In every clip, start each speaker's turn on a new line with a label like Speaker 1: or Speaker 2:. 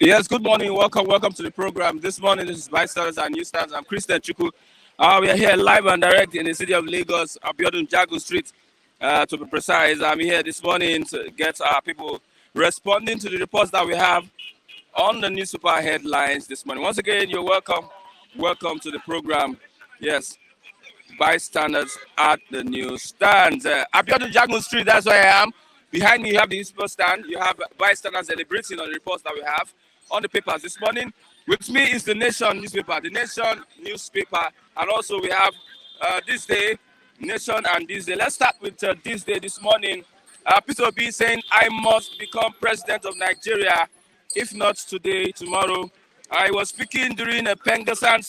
Speaker 1: Yes, good morning. Welcome to the program. This morning, this is Bystanders and Newsstands. I'm Christian Chuku. We are here live and direct in the city of Lagos, Abiodun Jago Street, to be precise. I'm here this morning to get our people responding to the reports that we have on the newspaper headlines this morning. Once again, you're welcome. Welcome to the program. Yes, Bystanders at the Newsstands. Abiodun Jago Street, that's where I am. Behind me, you have the newspaper stand. You have bystanders celebrating on the reports that we have on the papers this morning. With me is the Nation newspaper, and also we have This Day, Nation and This Day. Let's start with This Day this morning. Peter Obi saying, I must become president of Nigeria, if not today, tomorrow. I was speaking during a Pengasan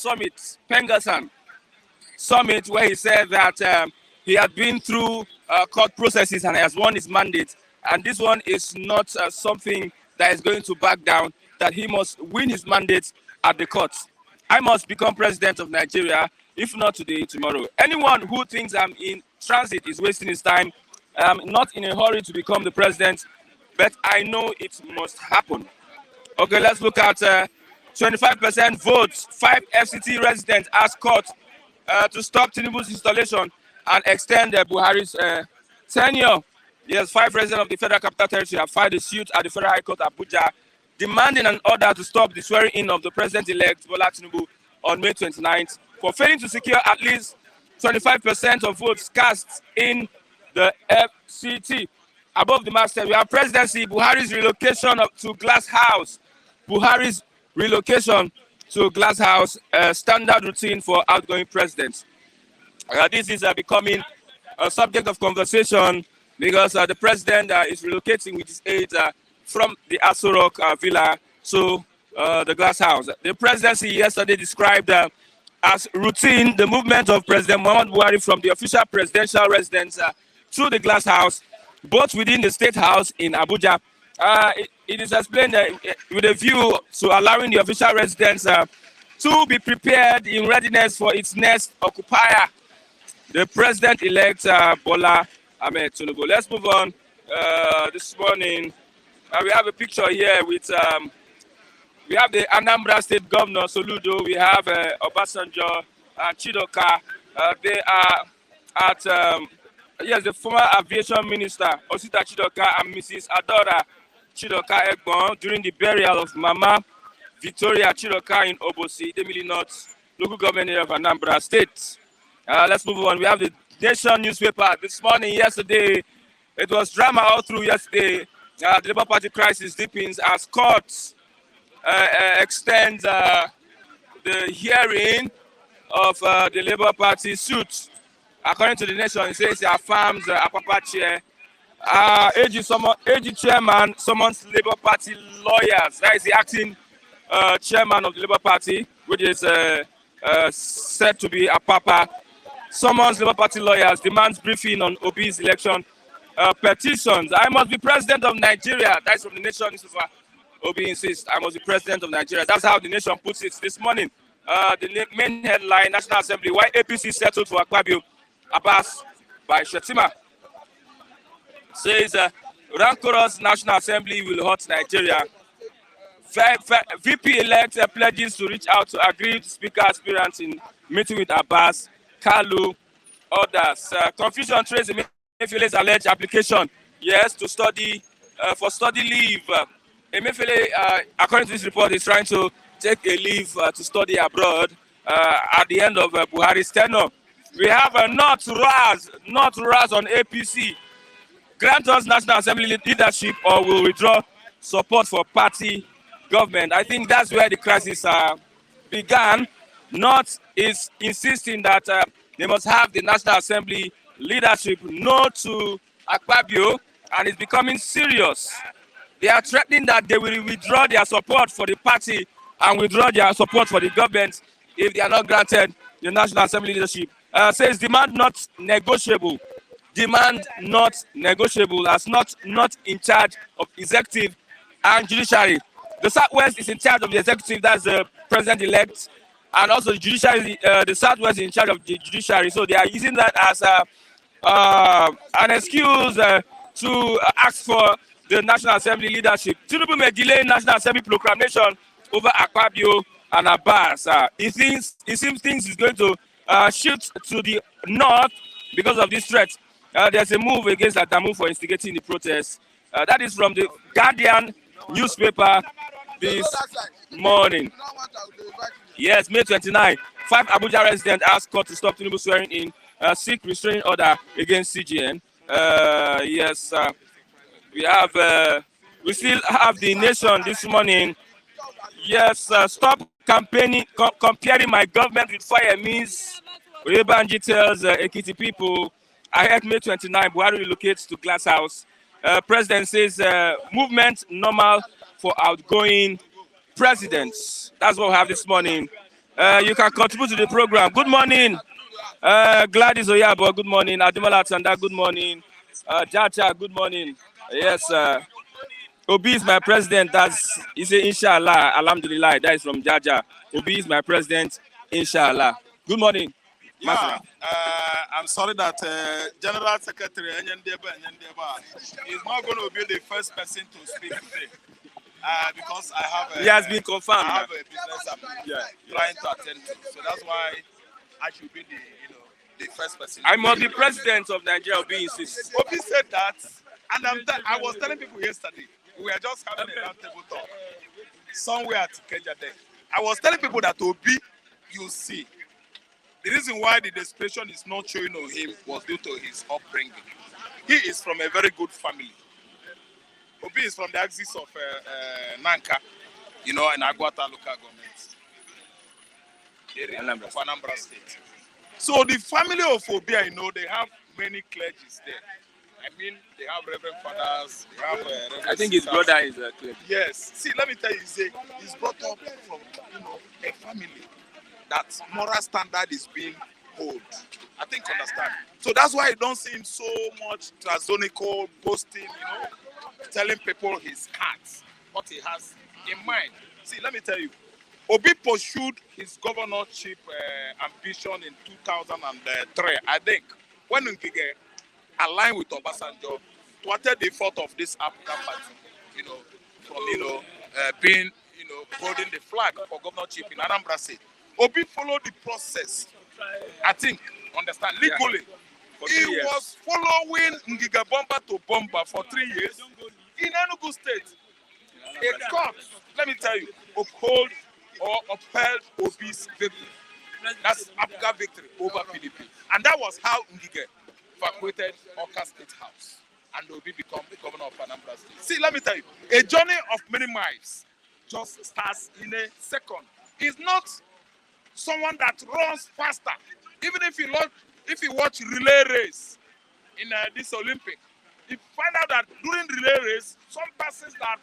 Speaker 1: summit where he said that he had been through court processes and has won his mandate. And this one is not something that is going to back down, that he must win his mandate at the courts. I must become president of Nigeria, if not today, tomorrow. Anyone who thinks I'm in transit is wasting his time. I'm not in a hurry to become the president, but I know it must happen. Okay, let's look at 25% votes. 5 FCT residents asked court to stop Tinubu's installation and extend Buhari's tenure. Yes, 5 residents of the Federal Capital Territory have filed a suit at the Federal High Court Abuja, demanding an order to stop the swearing-in of the President-elect Bola Tinubu on May 29th for failing to secure at least 25% of votes cast in the FCT. Above the masthead, we have presidency, Buhari's relocation to Glass House. Buhari's relocation to Glass House, standard routine for outgoing presidents. This is becoming a subject of conversation because the president is relocating with his aides from the Aso Rock villa to the Glass House. The presidency yesterday described as routine the movement of President Muhammadu Buhari from the official presidential residence to the Glass House, both within the State House in Abuja. It is explained with a view to allowing the official residence to be prepared in readiness for its next occupier, the President-elect Bola Ahmed Tinubu. Let's move on. This morning, we have a picture here with, we have the Anambra State Governor Soludo, we have Obasanjo and Chidoka. They are at, yes, the former aviation minister, Osita Chidoka, and Mrs. Adora Chidoka Egbon during the burial of Mama Victoria Chidoka in Obosi, Demili North, local government area of Anambra State. Let's move on. We have the Nation newspaper this morning. Yesterday, it was drama all through yesterday. The Labour Party crisis deepens as courts extend the hearing of the Labour Party suit. According to the Nation, it says it affirms Apapa chair. AG chairman summons Labour Party lawyers. That is the acting chairman of the Labour Party, which is said to be Apapa. Summons Labour Party lawyers, demands briefing on Obi's election petitions. I must be president of Nigeria. That's from the Nation newspaper. Obi insists, I must be president of Nigeria. That's how the Nation puts it this morning. The main headline, National Assembly, why APC settled for Akpabio, Abbas by Shetima. Says, rancorous National Assembly will hurt Nigeria. VP-elect pledges to reach out to aggrieved speaker aspirants in meeting with Abbas, Kalu, others. Confusion traces Emefiele's alleged application, yes, to study for study leave. Emefiele, according to this report, is trying to take a leave to study abroad at the end of Buhari's tenure. We have not Raz on APC. Grant us National Assembly leadership or will withdraw support for party government. I think that's where the crisis began. Not is insisting that they must have the National Assembly leadership no to Akpabio, and it's becoming serious. They are threatening that they will withdraw their support for the party and withdraw their support for the government if they are not granted the National Assembly leadership. Says demand not negotiable. Demand not negotiable as not in charge of executive and judiciary. The Southwest is in charge of the executive, that's the president-elect, and also the judiciary, the Southwest is in charge of the judiciary. So they are using that as an excuse to ask for the National Assembly leadership. Tinubu may delay National Assembly proclamation over Akpabio and Abbas. It seems things is going to shift to the north because of this threat. There's a move against Adamu for instigating the protest. That is from the Guardian newspaper this morning. Yes, May 29. 5 Abuja residents asked court to stop Tinubu swearing in, seek restraining order against CGN. Yes, we still have the nation this morning. Yes, stop campaigning, comparing my government with fire means Oyebanji tells Ekiti people. Ahead May 29, Buhari relocates to Glass House. President says movement normal for outgoing presidents. That's what we have this morning. You can contribute to the program. Good morning, Gladys Oyabo. Good morning, Ademola Tanda. Good morning, Jaja. Good morning. Yes, Obi is my president. He said Inshallah, Alhamdulillah. That is from Jaja. Obi is my president. Inshallah. Good morning.
Speaker 2: Yeah, I'm sorry that General Secretary Enyendeba is not going to be the first person to speak today. Because I have
Speaker 1: he has been confirmed.
Speaker 2: I have a business I'm trying to attend to. So that's why I should be the first person.
Speaker 1: I must be president of Nigeria. Obi insists.
Speaker 2: Obi said that, and I was telling people yesterday, we were just having a roundtable talk somewhere at Keja Day. I was telling people that Obi, you see, the reason why the desperation is not showing on him was due to his upbringing. He is from a very good family. Obi is from the axis of Nanka, in Aguata local government area of Anambra State. So the family of Obi, they have many clergies there. I mean, they have reverend fathers, they have reverend
Speaker 1: I think his
Speaker 2: sisters.
Speaker 1: brother is a clergy.
Speaker 2: Yes. See, let me tell you, he's brought up from a family that moral standard is being held. I think understand. So that's why I don't see him so much transonical boasting, telling people his heart, what he has in mind. See, let me tell you, Obi pursued his governorship ambition in 2003, I think, when Ngige aligned with Obasanjo to attend the effort of this African party, from being, holding the flag for governorship in Anambra State. Obi followed the process, I think, understand, legally. Yeah. He was following Ngiga bomber to bomber for 3 years in Enugu State. A court, let me tell you, upheld or upheld Obi's victory. That's Africa victory over PDP. And that was how Ngige evacuated Awka State House. And Obi became the governor of Anambra State. See, let me tell you, a journey of many miles just starts in a second. He's not someone that runs faster. Even if you watch relay race in this Olympic, you find out that during relay race, some persons that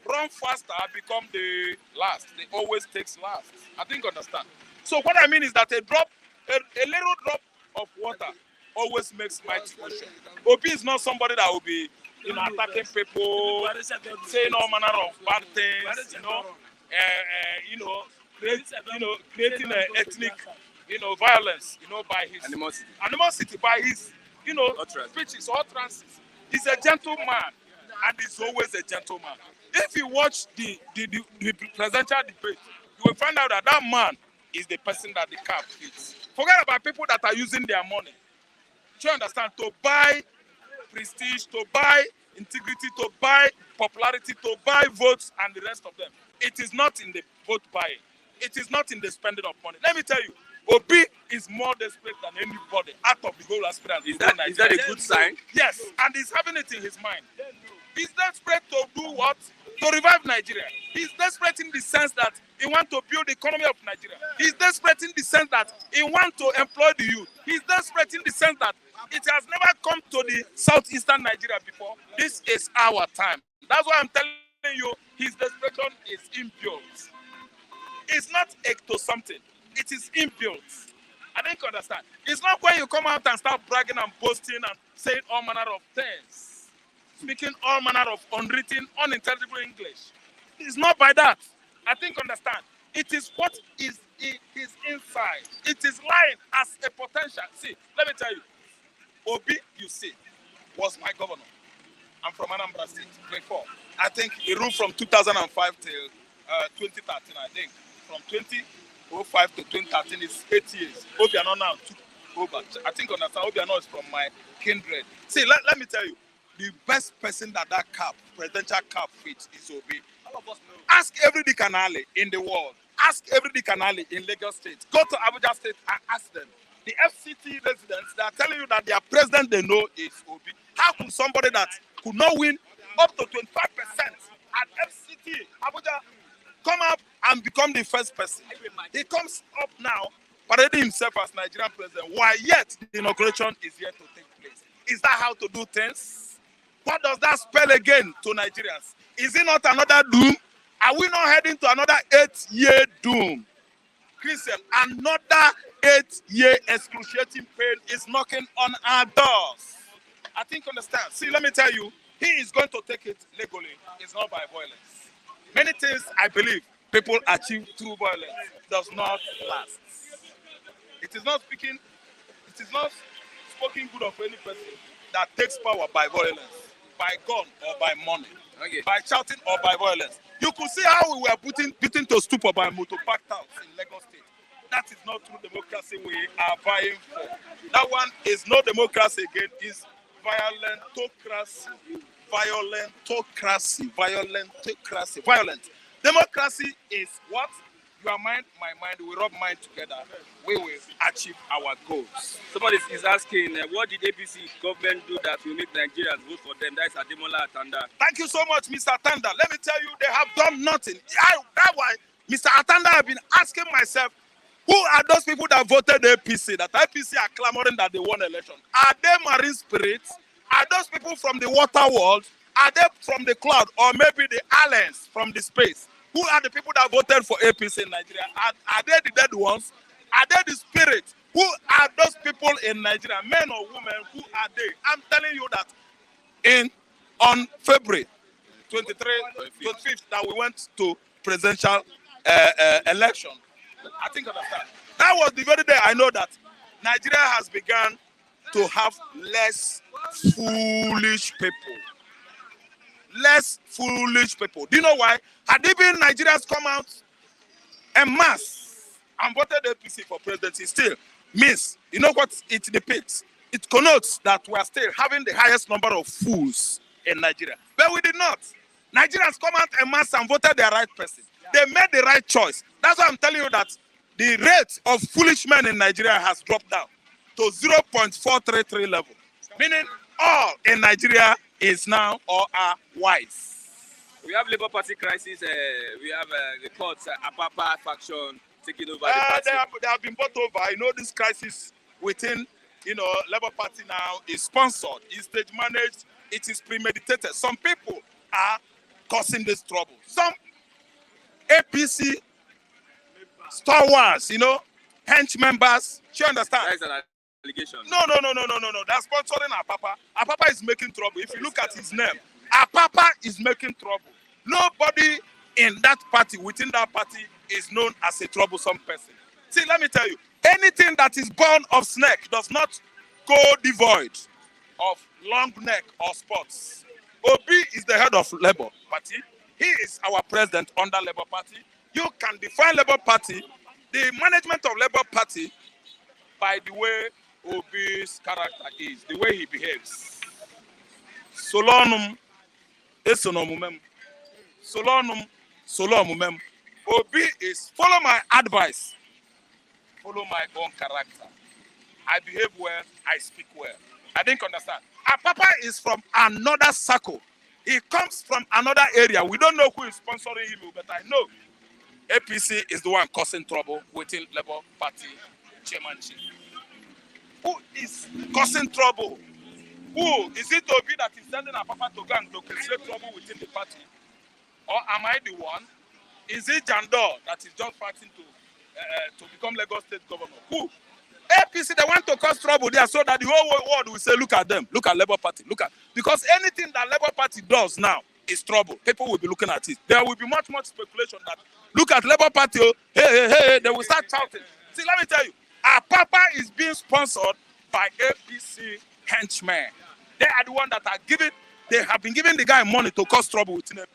Speaker 2: run faster become the last. They always take last. I think understand. So what I mean is that a little drop of water always makes mighty ocean. Obi is not somebody that will be attacking people, saying all manner of bad things, creating ethnic, violence, by his animosity, by his, speeches, utterances. He's a gentleman, and he's always a gentleman. If you watch the presidential debate, you will find out that man is the person that the cap fits. Forget about people that are using their money. Do you understand? To buy prestige, to buy integrity, to buy popularity, to buy votes, and the rest of them. It is not in the vote buying. It is not in the spending of money. Let me tell you, Obi is more desperate than anybody out of the whole aspirants.
Speaker 1: Is that a good sign?
Speaker 2: Yes, and he's having it in his mind. He's desperate to do what? To revive Nigeria. He's desperate in the sense that he wants to build the economy of Nigeria. He's desperate in the sense that he wants to employ the youth. He's desperate in the sense that it has never come to the southeastern Nigeria before. This is our time. That's why I'm telling you, his desperation is inbuilt. It's not ecto something. It is inbuilt. I think you understand. It's not when you come out and start bragging and boasting and saying all manner of things, speaking all manner of unwritten, unintelligible English. It's not by that. I think understand. It is what is his inside. It is lying as a potential. See, let me tell you. Obi, you see, was my governor. I'm from Anambra State, grade 4. I think he ruled from 2005 till 2013, I think. From 2005 to 2013 is 8 years. Obiano now took over. I think understand Obiano is from my kindred. See, let me tell you, the best person that presidential cap fits is Obi. All of us know. Ask every Dikanale in the world. Ask every Dikanale in Lagos State. Go to Abuja State and ask them. The FCT residents, they are telling you that their president they know is Obi. How could somebody that could not win up to 25% at FCT Abuja come up and become the first person? He comes up now, parading himself as Nigerian president, while yet the inauguration is yet to take place. Is that how to do things? What does that spell again to Nigerians? Is it not another doom? Are we not heading to another 8-year doom? Christian, another 8-year excruciating pain is knocking on our doors. I think understand. See, let me tell you, he is going to take it legally. It's not by violence. Many things I believe people achieve through violence does not last. It is not spoken good of any person that takes power by violence, by gun or by money, by shouting or by violence. You could see how we were beaten to stupor by motor packed out in Lagos State. That is not true democracy we are vying for. That one is no democracy again, it's violentocracy. Violent. Democracy is what? Your mind, my mind, we rub mind together. We will achieve our goals.
Speaker 1: Somebody is asking, what did APC government do that will make Nigerians vote for them? That is Ademola Atanda.
Speaker 2: Thank you so much, Mr. Atanda. Let me tell you, they have done nothing. That's why Mr. Atanda have been asking myself, who are those people that voted APC? That APC are clamoring that they won election. Are they marine spirits? Are those people from the water world? Are they from the cloud? Or maybe the aliens from the space? Who are the people that voted for APC in Nigeria? Are they the dead ones? Are they the spirits? Who are those people in Nigeria, men or women? Who are they? I'm telling you that on February 25th, that we went to presidential election. I think understand. That was the very day I know that Nigeria has begun to have less foolish people. Less foolish people. Do you know why? Had even Nigerians come out en masse and voted APC for presidency, still means, you know what it depicts? It connotes that we are still having the highest number of fools in Nigeria. But we did not. Nigerians come out en masse and voted the right person. They made the right choice. That's why I'm telling you that the rate of foolish men in Nigeria has dropped down to 0.433 level. Meaning all in Nigeria is now or are wise.
Speaker 1: We have Labour Party crisis. We have the courts, Apapa faction taking over the party.
Speaker 2: They have been bought over. I know this crisis within, Labour Party now is sponsored, is stage managed, it is premeditated. Some people are causing this trouble. Some APC stalwarts, hench members. You understand?
Speaker 1: That is an allegation.
Speaker 2: No. They're sponsoring Apapa. Apapa is making trouble. If you look at his name, Apapa is making trouble. Nobody in that party, within that party, is known as a troublesome person. See, let me tell you, anything that is born of snake does not go devoid of long neck or spots. Obi is the head of Labour Party. He is our president under Labour Party. You can define Labour Party, the management of Labour Party, by the way Obi's character is, the way he behaves. Solonum esonomumem. Solonum solomumem. Obi is follow my advice, follow my own character. I behave well, I speak well. I didn't understand. Apapa is from another circle. He comes from another area. We don't know who is sponsoring him, but I know APC is the one causing trouble within Labour Party chairmanship. Who is causing trouble? Who? Is it Obi that is sending Apapa to gang to create trouble within the party? Or am I the one? Is it Jandor that is just fighting to become Lagos State governor? Who? APC, they want to cause trouble there so that the whole world will say, look at them, look at Labour Party, look at. Because anything that Labour Party does now is trouble. People will be looking at it. There will be much speculation that, look at Labour Party, oh, hey, they will start shouting. See, let me tell you, Apapa is being sponsored by APC henchmen. They are the ones that are giving they have been giving the guy money to cause trouble within the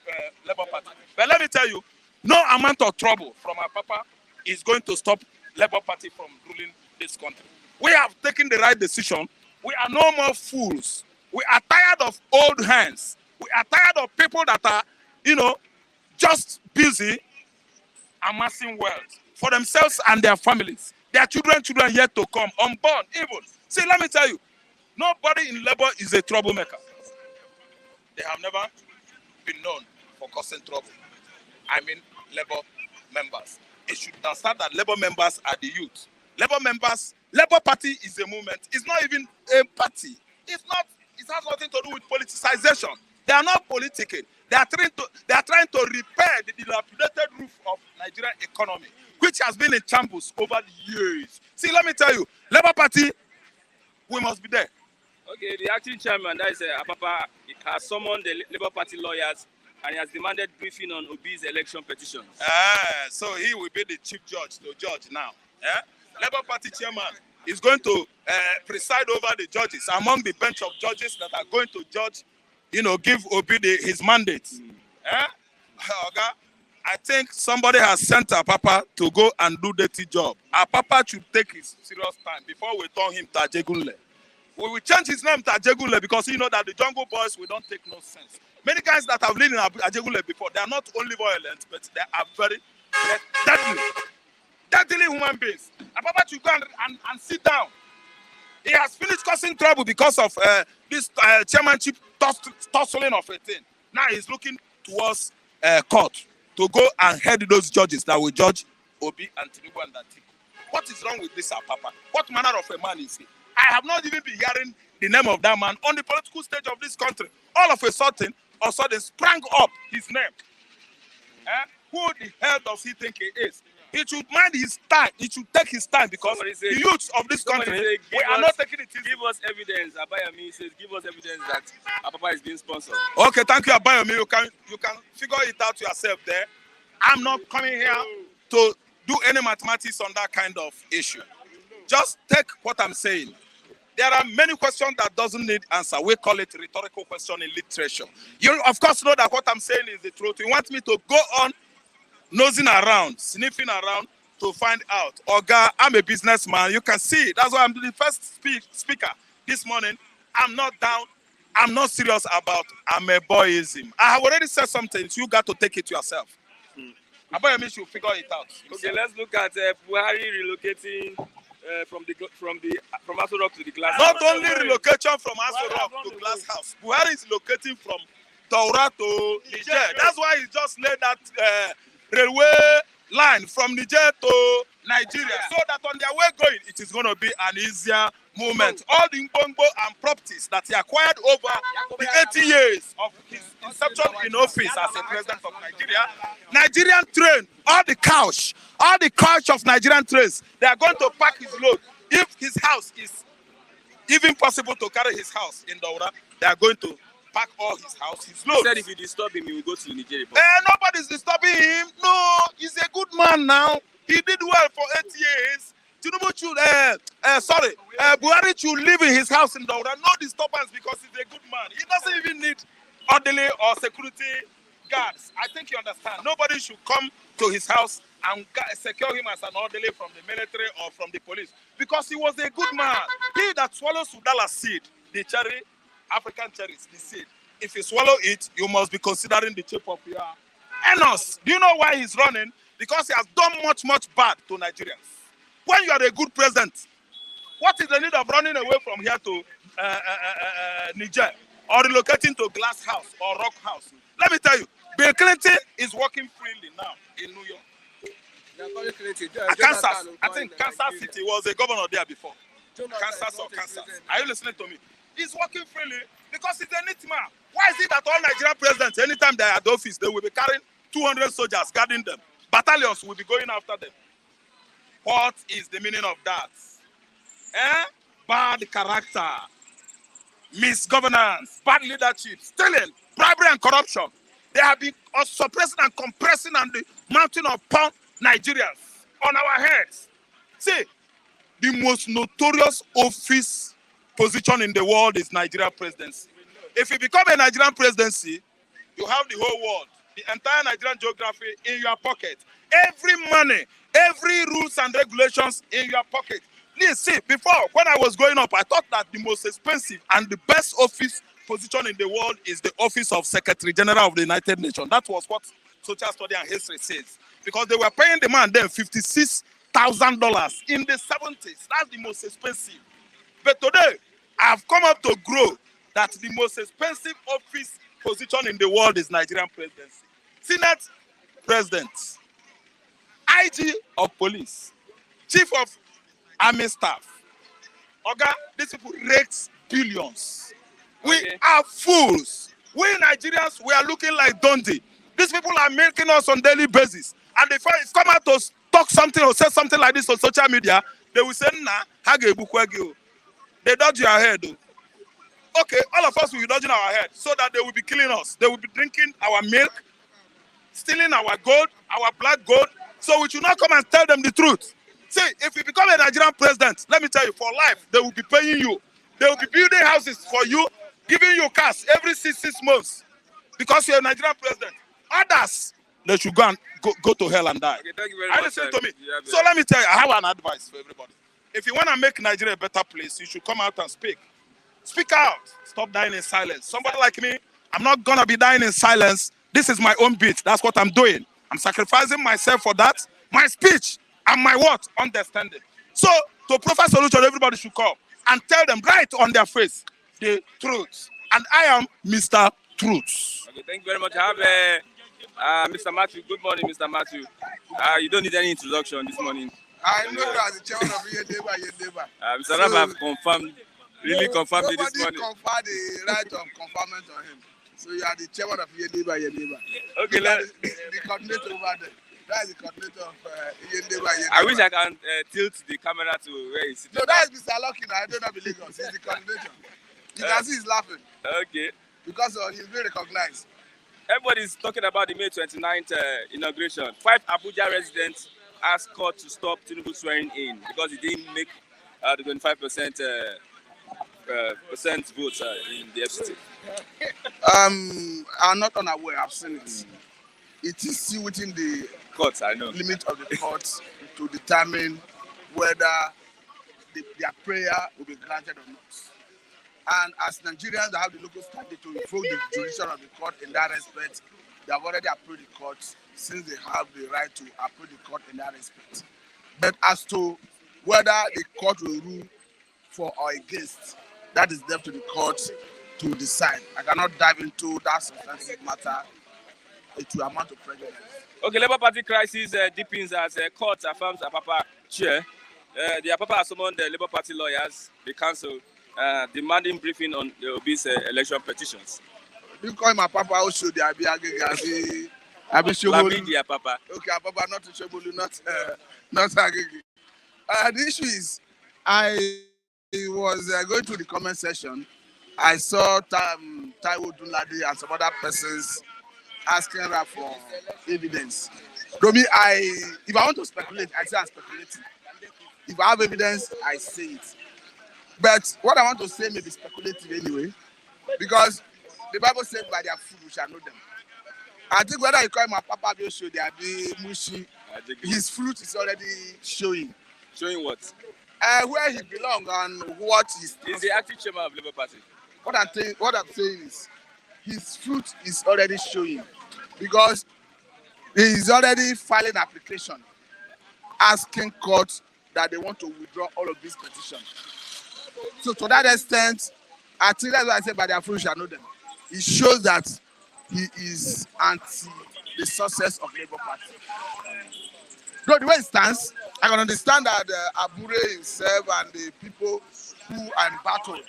Speaker 2: Labour Party. But let me tell you, no amount of trouble from our papa is going to stop Labour Party from ruling this country. We have taken the right decision. We are no more fools. We are tired of old hands. We are tired of people that are, just busy amassing wealth for themselves and their families. Their children yet to come, unborn even. See, let me tell you, nobody in Labour is a troublemaker. They have never been known for causing trouble. I mean, Labour members. It should understand that Labour members are the youth. Labour Party is a movement. It's not even a party. It has nothing to do with politicization. They are not politicking. They are trying to repair the dilapidated roof of Nigerian economy, which has been in shambles over the years. See, let me tell you, Labour Party, we must be there.
Speaker 1: Okay, the acting chairman, that is Apapa, has summoned the Labour Party lawyers and he has demanded briefing on Obi's election petitions.
Speaker 2: So he will be the chief judge to judge now. Labour Party chairman is going to preside over the judges among the bench of judges that are going to judge, give Obi his mandate. Okay? I think somebody has sent Apapa to go and do the job. Apapa should take his serious time before we turn him to Ajegunle. We will change his name to Ajegunle because you know that the Jungle Boys will don't take no sense. Many guys that have lived in Ajegunle before, they are not only violent, but they are very deadly human beings. Apapa should go and sit down. He has finished causing trouble because of this chairmanship tussling of a thing. Now he's looking towards court to go and head those judges that will judge Obi and Tinubu and Atiku. What is wrong with this Apapa? What manner of a man is he? I have not even been hearing the name of that man on the political stage of this country. All of a sudden sprang up his name. Who the hell does he think he is? He should mind his time. He should take his time because the youths of this country, we are not taking it easy.
Speaker 1: Give us evidence. Abayomi says, give us evidence that Apapa is being sponsored.
Speaker 2: Okay, thank you, Abayomi. You can figure it out yourself there. I'm not coming here to do any mathematics on that kind of issue. Just take what I'm saying. There are many questions that doesn't need answer. We call it rhetorical question in literature. You, of course, know that what I'm saying is the truth. You want me to go on nosing around, sniffing around to find out. Oga, I'm a businessman. You can see. That's why I'm the first speaker this morning. I'm not down. I'm not serious about ameboyism. I have already said something. So you got to take it yourself. Abayomi should figure it out.
Speaker 1: Okay, let's look at Buhari relocating from Aso Rock to the Glass House.
Speaker 2: Not only relocation from Aso Rock to Glass House. Buhari is locating from Taura to Niger. That's why he just laid that railway line from Niger to Nigeria, so that on their way going, it is going to be an easier movement. All the Mbongo and properties that he acquired over the 80 years of his inception in office as a president of Nigeria, Nigerian train, all the couch of Nigerian trains, they are going to pack his load. If his house is even possible to carry his house in Daura, they are going to pack all his house, his load.
Speaker 1: He said if you disturb him, he will go to Nigeria.
Speaker 2: Nobody's disturbing him. No, he's a good man now. He did well for 8 years. Tinubu should, Buhari should live in his house in Daura. No disturbance because he's a good man. He doesn't even need orderly or security guards. I think you understand. Nobody should come to his house and secure him as an orderly from the military or from the police because he was a good man. He that swallows Sudala seed, the cherry, African cherries, the seed. If you swallow it, you must be considering the chip of your anus. Do you know why he's running? Because he has done much bad to Nigerians. When you are a good president, what is the need of running away from here to Niger or relocating to Glass House or Rock House? Let me tell you, Bill Clinton is working freely now in New York. Kansas, I think Kansas City was a governor there before. Kansas or Kansas. Are you listening to me? He's working freely because he's a neat man. Why is it that all Nigerian presidents, anytime they are at the office, they will be carrying 200 soldiers guarding them? Battalions will be going after them. What is the meaning of that? Bad character, misgovernance, bad leadership, stealing, bribery and corruption. They have been suppressing and compressing and the mountain upon Nigerians on our heads. See, the most notorious office position in the world is Nigeria presidency. If you become a Nigerian presidency, you have the whole world, the entire Nigerian geography in your pocket. Every money, every rules and regulations in your pocket. Please see, before, when I was growing up, I thought that the most expensive and the best office position in the world is the office of Secretary General of the United Nations. That was what social study and history says. Because they were paying the man then $56,000 in the 70s. That's the most expensive. But today, I've come up to grow that the most expensive office position in the world is Nigerian presidency. Senate president, IG of police, chief of army staff. Oga, these people rake billions. We are fools. We Nigerians, we are looking like Dundee. These people are making us on daily basis. And if I come out to talk something or say something like this on social media, they will say, nah, they dodge your head. Okay, all of us will be dodging our head so that they will be killing us. They will be drinking our milk, stealing our gold, our black gold. So we should not come and tell them the truth. See, if you become a Nigerian president, let me tell you, for life, they will be paying you. They will be building houses for you, giving you cash every 6 months because you're a Nigerian president. Others, they should go and go to hell and die.
Speaker 1: Okay, thank you very
Speaker 2: Are you
Speaker 1: much.
Speaker 2: listening to me? So let me tell you, I have an advice for everybody. If you want to make Nigeria a better place, you should come out and speak. Speak out. Stop dying in silence. Somebody like me, I'm not going to be dying in silence. This is my own beat. That's what I'm doing. I'm sacrificing myself for that. My speech and my what? Understanding. So, to Prophet Solution, everybody should come and tell them right on their face the truth. And I am Mr. Truth.
Speaker 1: Okay, thank you very much. I have Mr. Matthew. Good morning, Mr. Matthew. You don't need any introduction this morning.
Speaker 3: I know that the chairman of Yedeba.
Speaker 1: Mr. Rafa have confirmed, confirmed it this morning.
Speaker 3: Nobody conferred the right of conferment on him. So you are the chairman of Yedeba.
Speaker 1: Okay,
Speaker 3: the coordinator over there. That is the coordinator of Yedeba.
Speaker 1: I wish I can tilt the camera to where he's sitting.
Speaker 3: No, that is Mr. Lucky. I don't know the Lagos. He's the coordinator. You can see he's laughing.
Speaker 1: Okay.
Speaker 3: Because he's been recognized.
Speaker 1: Everybody's talking about the May 29th inauguration. 5 Abuja residents asked court to stop Tinubu swearing in because he didn't make the 25% votes in the FCT.
Speaker 3: I'm not unaware. I've seen it. It is still within the
Speaker 1: Court, I know.
Speaker 3: limit of the court to determine whether their prayer will be granted or not. And as Nigerians that have the local standing to invoke the jurisdiction of the court in that respect, they have already approved the court since they have the right to approve the court in that respect. But as to whether the court will rule for or against, that is left to the court to decide. I cannot dive into that substantive matter. It will amount to prejudice.
Speaker 1: Okay, Labour Party crisis deepens as court affirms Apapa chair. The Apapa has summoned the Labour Party lawyers, the council, demanding briefing on the obese election petitions.
Speaker 3: You call my papa who should be Abi Agege, Abi
Speaker 1: Lamidi Apapa.
Speaker 3: Okay, Papa, not Shobolu, not Agege. The issue is, I was going to the comment section. I saw Taiwo Dunladi and some other persons asking her for evidence. Domi, if I want to speculate, I say I'm speculating. If I have evidence, I say it. But what I want to say may be speculative anyway, because the Bible said, by their fruit we shall know them. I think whether you call him a Papa Biosho, they are the Mushi, his fruit is already showing.
Speaker 1: Showing what?
Speaker 3: Where he belongs and what
Speaker 1: He's the active chairman of Labour Party.
Speaker 3: What I'm saying is, his fruit is already showing, because he is already filing application, asking court that they want to withdraw all of these petitions. So to that extent, I think that's why I said by their fruit shall know them. It shows that he is anti the success of Labour Party. Though the way it stands, I can understand that Abure himself and the people who are in battle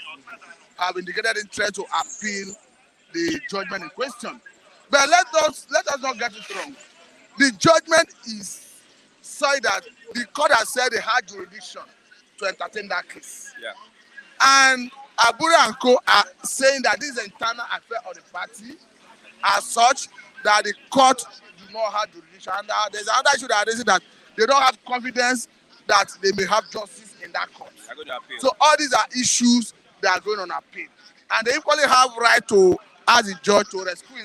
Speaker 3: have indicated interest to appeal the judgment in question. But let us not get it wrong. The judgment is said that the court has said they had jurisdiction to entertain that case.
Speaker 1: Yeah.
Speaker 3: And Abure and Co are saying that this is an internal affair of the party, as such that the court do not have jurisdiction. And there's another issue that is that they don't have confidence that they may have justice in that court.
Speaker 1: I'm going to appeal.
Speaker 3: So all these are issues that are going on appeal. and they equally have right to ask the judge to rescue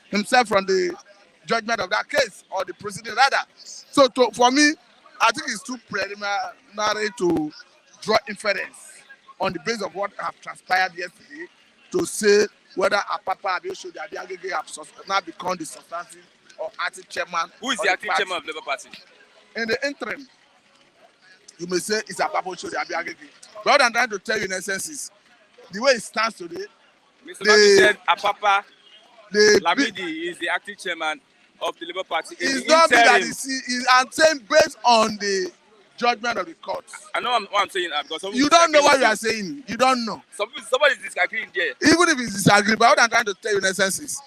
Speaker 3: himself from the judgment of that case or the proceeding rather. So for me, I think it's too preliminary to draw inference on the basis of what have transpired yesterday to say whether Apapa Abiosho Abiagege have now become the substantive or acting chairman.
Speaker 1: Who is the acting chairman of Labour Party?
Speaker 3: In the interim, you may say it's Apapa Abiagege. But what I'm trying to tell you in essence is the way it stands today.
Speaker 1: Mr. Maki said Apapa Lamidi is the acting chairman of the Labour Party.
Speaker 3: It's not me that I'm saying based on the judgment of the courts.
Speaker 1: I know what I'm saying because
Speaker 3: you don't know what you are saying. You don't know.
Speaker 1: Somebody is disagreeing there.
Speaker 3: Even if it's disagreeing, but what I'm trying to tell you in essence is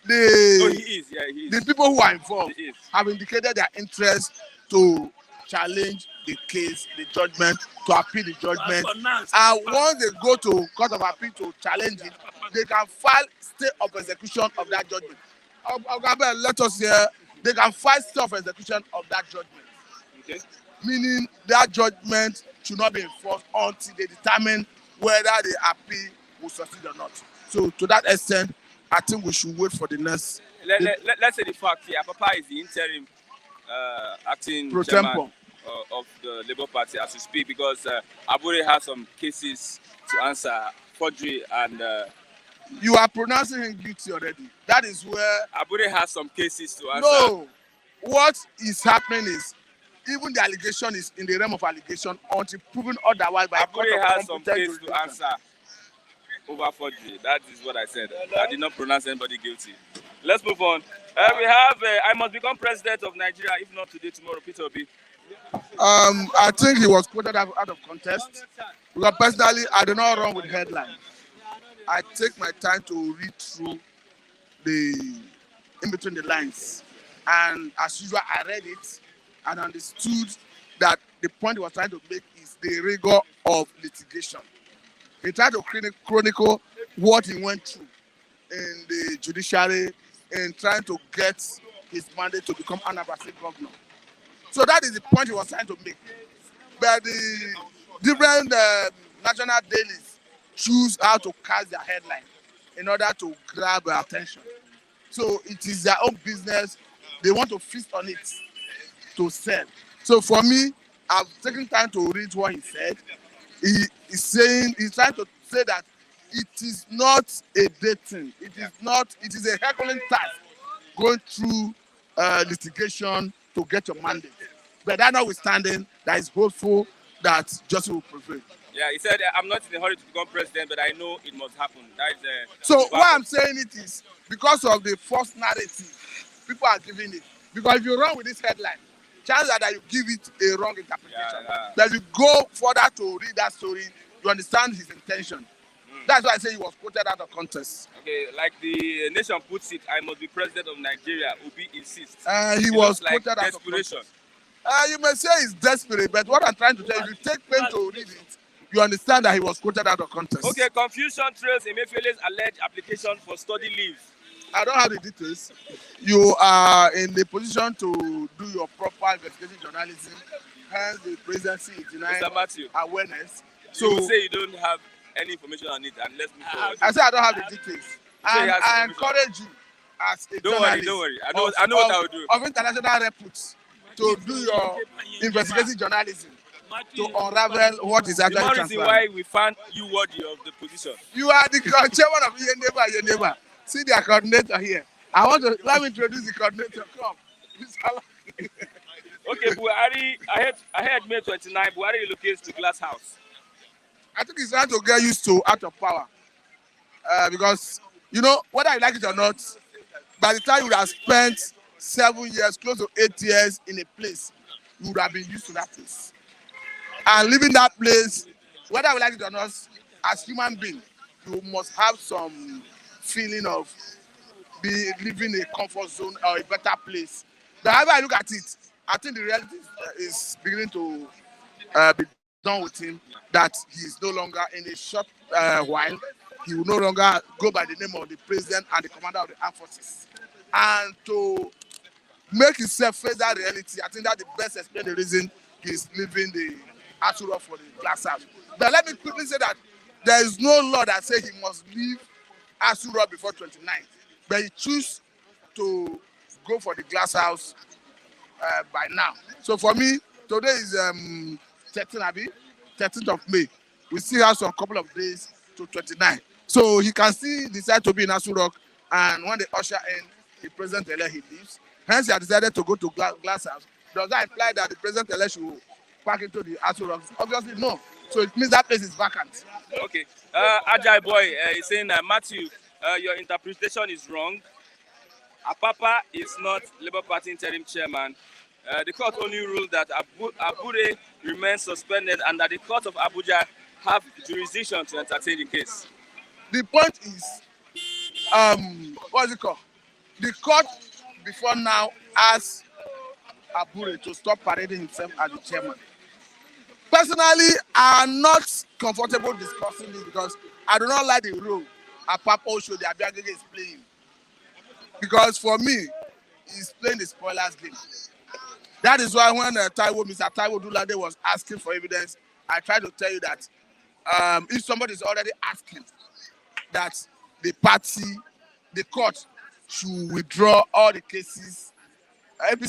Speaker 1: he is.
Speaker 3: The people who are involved have indicated their interest to challenge the case, the judgment, to appeal the judgment. And once they go to court of appeal to challenge it, they can file stay of execution of that judgment. Let us hear. They can file stay of execution of that judgment.
Speaker 1: Okay.
Speaker 3: Meaning that judgment should not be enforced until they determine whether the appeal will succeed or not. So to that extent, I think we should wait for the next.
Speaker 1: Let's say the fact here, Papa is the interim acting chairman of the Labour Party as we speak, because Abure has some cases to answer, forgery and.
Speaker 3: You are pronouncing him guilty already. That is where
Speaker 1: Abure has some cases to answer.
Speaker 3: No, what is happening is even the allegation is in the realm of allegation until proven otherwise by
Speaker 1: Abure has some cases to answer over forgery. That is what I said. I did not pronounce anybody guilty. Let's move on. We have I must become president of Nigeria, if not today, tomorrow. Peter Obi.
Speaker 3: I think he was quoted out of contest. Because personally, I do not run with headlines. I take my time to read through in between the lines. And as usual, I read it and understood that the point he was trying to make is the rigor of litigation. He tried to chronicle what he went through in the judiciary in trying to get his mandate to become an Anambra governor. So that is the point he was trying to make. But the different national dailies choose how to cast their headline in order to grab attention. So it is their own business. They want to feast on it to sell. So for me, I've taken time to read what he said. He's trying to say that it is not a dating. It is a Herculean task going through litigation to get your mandate. But that notwithstanding, that is hopeful that justice will prevail.
Speaker 1: Yeah, he said, I'm not in a hurry to become president, but I know it must happen. That is,
Speaker 3: so why I'm saying it is because of the false narrative people are giving it. Because if you run with this headline, chances are that you give it a wrong interpretation. That you go further to read that story, you understand his intention. That's why I say he was quoted out of context.
Speaker 1: Okay, like the nation puts it, I must be president of Nigeria. Obi insists.
Speaker 3: He was quoted
Speaker 1: like
Speaker 3: out of context. You may say he's desperate, but what I'm trying to tell you, if you take pain to read it, you understand that he was quoted out of context.
Speaker 1: Okay, confusion trails Emefiele's alleged application for study leave.
Speaker 3: I don't have the details. You are in the position to do your proper investigation journalism, hence the presidency is denying awareness.
Speaker 1: So you say you don't have any information on it, and let's move forward.
Speaker 3: I say I don't have the details. And I encourage you as a journalist.
Speaker 1: Don't worry. I know what I will do.
Speaker 3: Of international repute to do your investigative journalism to unravel what is actually transpiring.
Speaker 1: The reason why we found you worthy of the position.
Speaker 3: You are the chairman of your neighbor. See the coordinator here. Let me introduce the coordinator. Come.
Speaker 1: Okay, Buhari, I heard May 29, Buhari relocates to Glass House.
Speaker 3: I think he's trying to get used to out of power. Because, whether you like it or not, by the time you would have spent 7 years, close to 8 years in a place, you would have been used to that place. And leaving that place, whether you like it or not, as human being, you must have some feeling of living a comfort zone or a better place. But however I look at it, I think the reality is beginning to be done with him, that he is no longer in a short while. He will no longer go by the name of the president and the commander of the armed forces. And to make himself face that reality, I think that the best explain the reason he's leaving the Asura for the Glass House. But let me quickly say that There is no law that says he must leave Asu Rock before 29, but he choose to go for the glass house by now. So for me, today is 13th of May. We still have some couple of days to 29. So he can still decide to be in Asu Rock, and when they usher in the president-elect, he leaves. Hence, he has decided to go to glass house. Does that imply that the president-elect should pack into the Asu Rock? Obviously, no. So it means that place is vacant.
Speaker 1: Okay. Ajay Boy is saying, Matthew, your interpretation is wrong. Apapa is not Labour Party interim chairman. The court only ruled that Abure remains suspended and that the court of Abuja have jurisdiction to entertain the case.
Speaker 3: The point is, what's it called? The court before now asked Abure to stop parading himself as the chairman. Personally, I'm not comfortable discussing this because I do not like the role Apapa Oshodi Abiagege is playing. Because for me, he's playing the spoilers game. That is why when Mr. Taiwo Dulade was asking for evidence, I tried to tell you that if somebody is already asking that the court should withdraw all the cases, Labour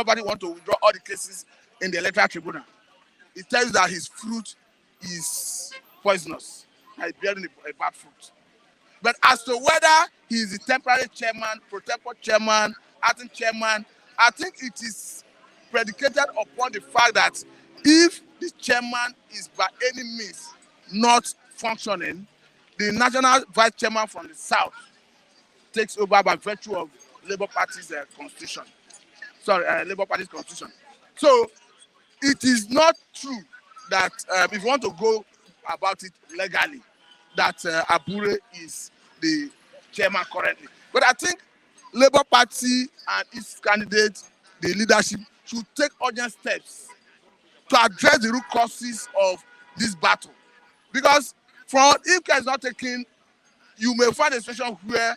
Speaker 3: Party want to withdraw all the cases in the electoral tribunal. It tells you that his fruit is poisonous, and he's bearing a bad fruit. But as to whether he is the temporary chairman, pro-tempore chairman, acting chairman, I think it is predicated upon the fact that if the chairman is by any means not functioning, the national vice chairman from the south takes over by virtue of Labour Party's constitution. Labour Party's constitution. So it is not true that if you want to go about it legally, that Abure is the chairman currently. But I think Labour Party and its candidate, the leadership, should take urgent steps to address the root causes of this battle. Because if care is not taken, you may find a situation where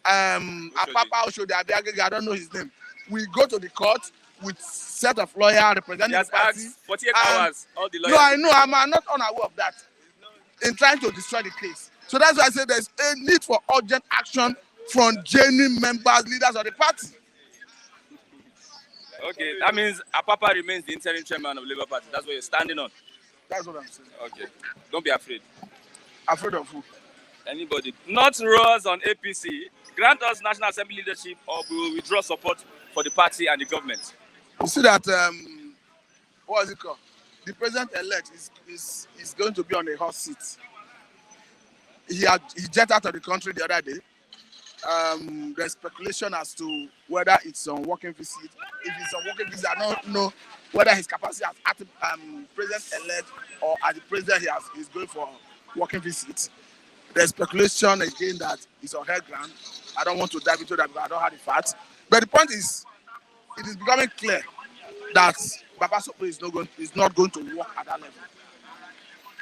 Speaker 3: Apapa Oshodi Abiagege, I don't know his name, we go to the court with set of lawyers representing the party.
Speaker 1: 48 hours, all the lawyers.
Speaker 3: No, I know, I'm not unaware of that in trying to destroy the case. So that's why I say there's a need for urgent action from genuine members, leaders of the party.
Speaker 1: Okay, that means Apapa remains the interim chairman of Labour Party. That's what you're standing on.
Speaker 3: That's what I'm saying.
Speaker 1: Okay, don't be afraid.
Speaker 3: Afraid of who?
Speaker 1: Anybody. Not rose on APC. Grant us National Assembly leadership or we will withdraw support for the party and the government.
Speaker 3: You see that, what is it called? The president-elect is going to be on a hot seat. He jetted out of the country the other day. There's speculation as to whether it's on working visit. If it's on working visit, I don't know whether his capacity as president-elect or as the president he's going for working visit. There's speculation again that it's on high ground. I don't want to dive into that because I don't have the facts. But the point is, it is becoming clear that Baba Sope is not going to work at that level.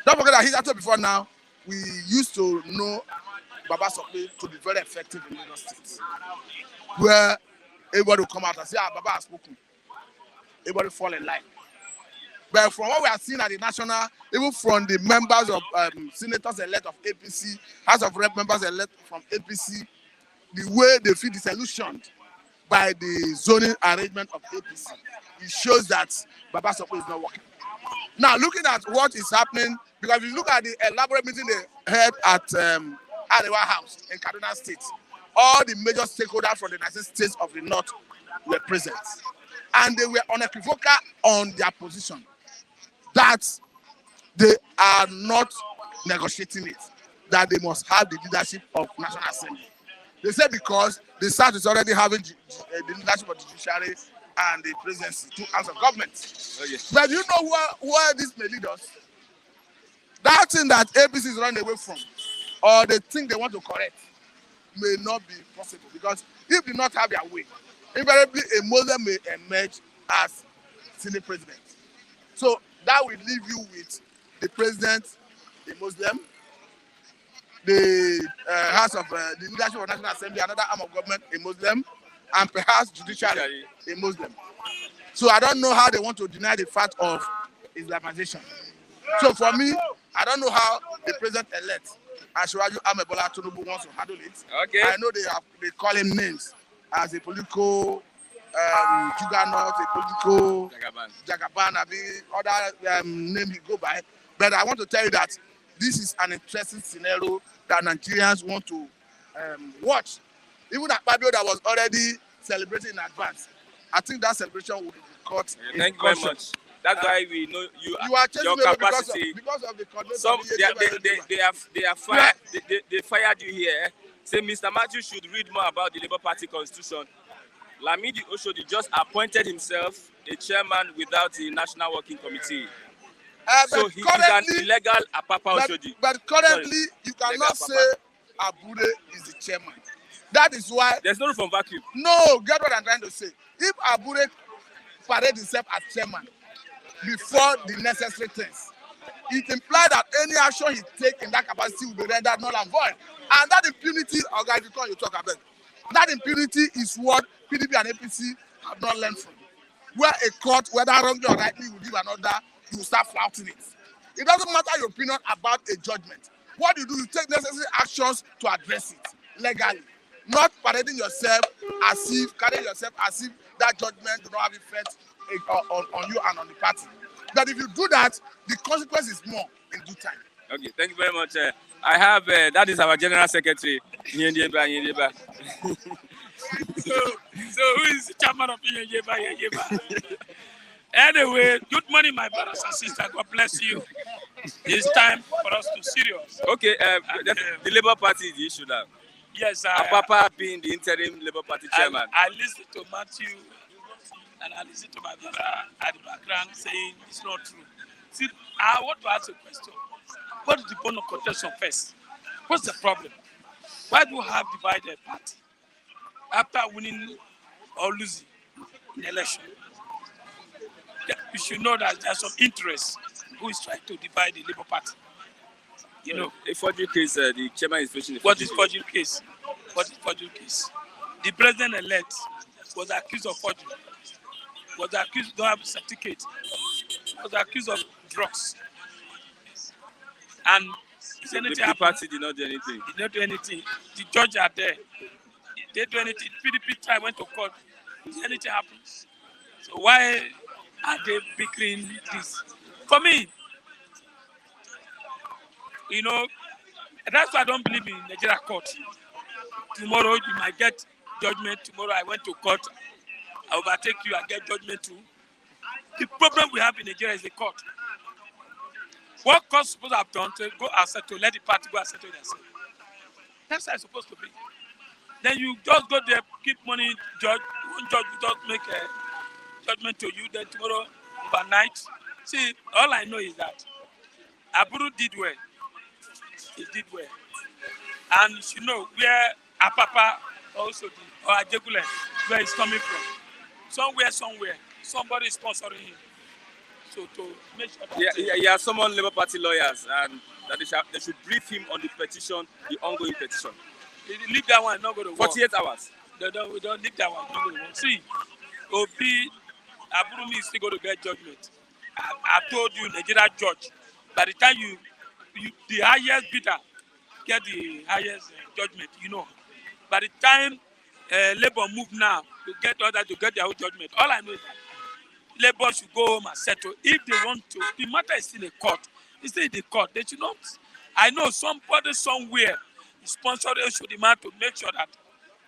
Speaker 3: Don't forget that hitherto before now, we used to know Baba Sope to be very effective in Lagos State, where everybody will come out and say, Baba has spoken. Everybody fall in line. But from what we are seeing at the national, even from the members of senators elect of APC, House of Rep members elect from APC, the way they feel disillusioned by the zoning arrangement of APC, it shows that Baba Sope is not working. Now, looking at what is happening, because if you look at the elaborate meeting they had at Arewa House in Kaduna State, all the major stakeholders from the United States of the North were present. And they were unequivocal on their position that they are not negotiating it, that they must have the leadership of National Assembly. They said because the South is already having the leadership of the judiciary and the presidency, two arms of government.
Speaker 1: Okay.
Speaker 3: But you know where this may lead us? That thing that APC is running away from, or the thing they want to correct, may not be possible. Because if they not have their way, invariably a Muslim may emerge as Senate president. So that will leave you with the president, a Muslim, the House of the leadership of National Assembly, another arm of government, a Muslim, and perhaps judiciary, a Muslim. So I don't know how they want to deny the fact of Islamization. So for me, I don't know how the president-elect, Asiwaju Ahmed Bola Tinubu, wants to handle it.
Speaker 1: Okay.
Speaker 3: I know they call him names as a political juggernaut, a political Jagaban, other name he go by. But I want to tell you that this is an interesting scenario that Nigerians want to watch. Even Akpabio that was already celebrating in advance, I think that celebration will be caught.
Speaker 1: Thank you very much. That's why we know you
Speaker 3: are chasing
Speaker 1: your
Speaker 3: me
Speaker 1: capacity.
Speaker 3: because of the coordinator.
Speaker 1: Some they fired you here. Say Mr. Matthew should read more about the Labour Party constitution. Lamidi Oshodi just appointed himself a chairman without the National Working Committee. So he is an illegal Apapa Oshodi.
Speaker 3: But currently, you cannot say Abure is the chairman. That is why
Speaker 1: there's no room for vacuum.
Speaker 3: No, get what I'm trying to say. If Abure parades himself as chairman before the necessary things, it implies that any action he takes in that capacity will be rendered null and void. And that impunity, you talk about, that impunity is what PDP and APC have not learned from. Where a court, whether wrongly or rightly, will give an order, you will start flouting it. It doesn't matter your opinion about a judgment. What you do, you take necessary actions to address it legally. Not parading yourself carrying yourself as if that judgment do not have effect on you and on the party. But if you do that, the consequence is more in due time.
Speaker 1: Okay, thank you very much. I have, that is our General Secretary, Nyendeba.
Speaker 4: So who is the chairman of Nyendeba? Anyway, good morning, my brothers and sisters. God bless you. It's time for us to serious.
Speaker 1: Okay, the Labour Party is the issue now.
Speaker 4: Yes,
Speaker 1: Papa being the interim Labour Party chairman.
Speaker 4: I listened to Matthew and I listened to my brother at the background saying it's not true. See, I want to ask a question. What is the bone of contention first? What's the problem? Why do you have divided party after winning or losing in the election? You should know that there's some interest who is trying to divide the Labour Party. You know,
Speaker 1: a forgery case, the chairman is facing.
Speaker 4: What is forgery case? What is forgery case? The president-elect was accused of forgery. Was accused of not having certificate. Was accused of drugs. And
Speaker 1: the party did not do anything.
Speaker 4: Did not do anything. The judge are there. They do anything. PDP tried, went to court. Did anything happen? So why are they bickering this? For me, you know, that's why I don't believe in Nigeria court. Tomorrow you might get judgment. Tomorrow I went to court. I overtake you, I get judgment too. The problem we have in Nigeria is the court. What court supposed to have done to go and settle, let the party go and settle themselves. That's how it's supposed to be. Then you just go there, keep money, judge. One judge will just make a judgment to you. Then tomorrow, overnight. See, all I know is that Aburu did well. He did well. And you know where Apapa also did, or Ajegule, where he's coming from. Somewhere, somebody is sponsoring him. So to make sure that
Speaker 1: he has summoned Labour Party lawyers and that they should brief him on the petition, the ongoing petition.
Speaker 4: Leave that one, not go to work.
Speaker 1: 48 hours.
Speaker 4: We don't leave that one, not go to work. See, Obi, Aburumi is still going to get judgment. I told you, Nigeria judge, by the time you the highest bidder get the highest judgment, you know. By the time Labour move now to get others to get their own judgment, all I know is that Labour should go home and settle. If they want to, the matter is still in court. It's still in the court. They should not. I know somebody somewhere is sponsoring Oshodi to make sure that,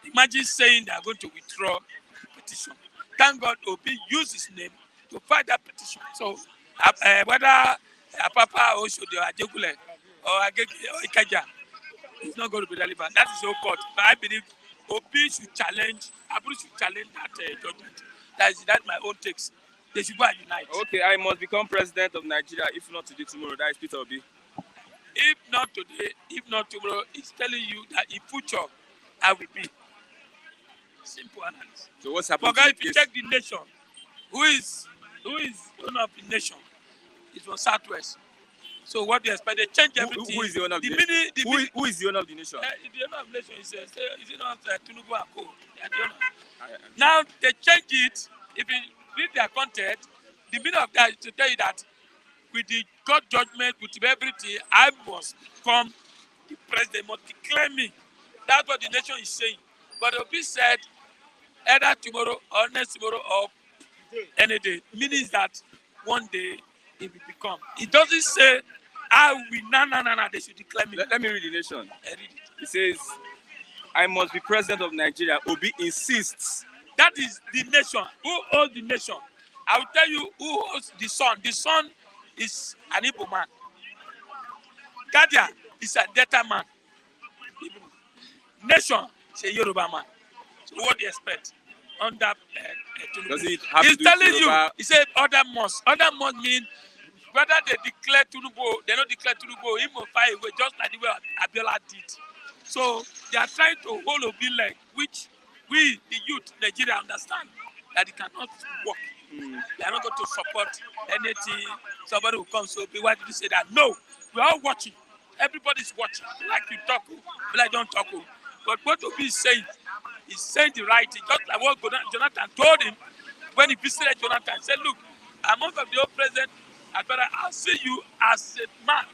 Speaker 4: imagine saying they are going to withdraw the petition. Thank God Obi used his name to fight that petition. So whether Papa Oshodi or Ajegule or Ikeja, it's not going to be relevant. That is your court. But I believe Obi should challenge, Aburu should challenge that judgment. That's my own takes. They should go and unite.
Speaker 1: Okay, I must become president of Nigeria, if not today, tomorrow. That is Peter Obi.
Speaker 4: If not today, if not tomorrow, it's telling you that in future, I will be. Simple analysis.
Speaker 1: So what's happening?
Speaker 4: But if you check the nation, who is owner of the nation? It's from Southwest. So what do you expect? They change everything.
Speaker 1: Who is the owner of the nation? Who is the owner of the nation?
Speaker 4: The owner of the nation is it not Tinubu and Co. Now they change it. If you read their content, the meaning of that is to tell you that with the God judgment, with everything, I must become the president, must declare me. That's what the nation is saying. But Obi said, either tomorrow or next tomorrow or any day, means that one day it will become. It doesn't say, I will, no, they should declare me.
Speaker 1: Let me read the nation.
Speaker 4: I read it.
Speaker 1: It says, I must be president of Nigeria. Obi insists.
Speaker 4: That is the nation. Who owns the nation? I will tell you who owns the son. The son is an Igbo man. Guardian is a Delta man. Nation is a Yoruba man. So what do you expect under Tinubu?
Speaker 1: Does it have
Speaker 4: He's
Speaker 1: to do
Speaker 4: telling
Speaker 1: with
Speaker 4: you,
Speaker 1: Yoruba?
Speaker 4: he said other must. Other must mean whether they declare Tinubu, they don't declare Tinubu, he will fight away just like the way Abiola did. So they are trying to hold Obi leg, which we, the youth, Nigeria, understand that it cannot work. They are not going to support anything. Somebody will come, so why did you say that? No, we are all watching. Everybody's watching. Like you talk, like don't talk. But what Obi is saying the right thing. Just like what Jonathan told him when he visited Jonathan. He said, look, among the old president, I'll see you as a man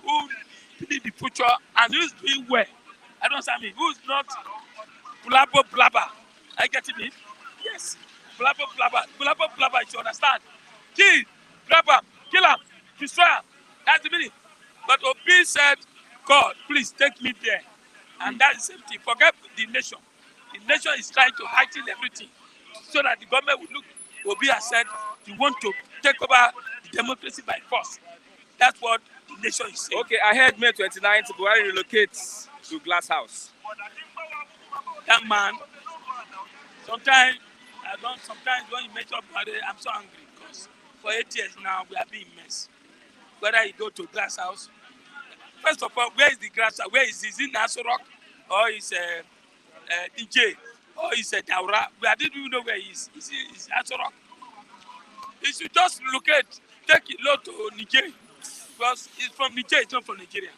Speaker 4: who believe the future and who's doing well. I don't understand me. Who's not blabber blabber. I get it? Yes. Blabber blabber. Blabber blabber, you understand. Kill, grab him, kill him, destroy him. That's the meaning. But Obi said, God, please take me there. And that's the same thing. Forget the nation. The nation is trying to heighten everything so that the government will look. Obi has said, you want to take over the democracy by force. That's what the nation is saying.
Speaker 1: Okay, I heard May 29th, Buhari relocates to Glass House.
Speaker 4: That man, sometimes when you mention Buhari, I'm so angry because for 8 years now we have been in mess. Whether you go to Glass House, first of all, where is the Glass House? Where is it in Aso Rock or is DJ or is Daura? We didn't even know where he is. Is Aso Rock? He should just locate, take it low to Nigeria because he's from Nigeria, it's not from Nigeria.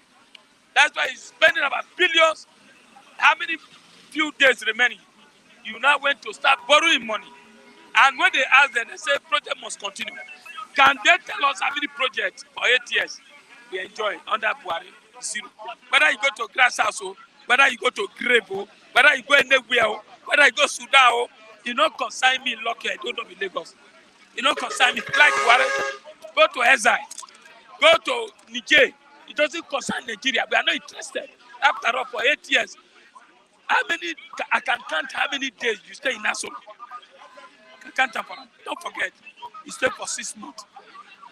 Speaker 4: That's why he's spending about billions. How many few days remaining? You now went to start borrowing money. And when they ask them, they say project must continue. Can they tell us how many projects for 8 years we enjoy under Buhari? Zero. Whether you go to Grass House, whether you go to Grave, whether you go anywhere, whether you go Sudan, you don't consign me in Lockheed, I don't know in Lagos. You don't consign me like Buhari. Go to Ezai, go to Niger. It doesn't concern Nigeria. We are not interested. After all, for 8 years, I can count how many days you stay in Nassau. I can count them for them. Don't forget, you stay for 6 months.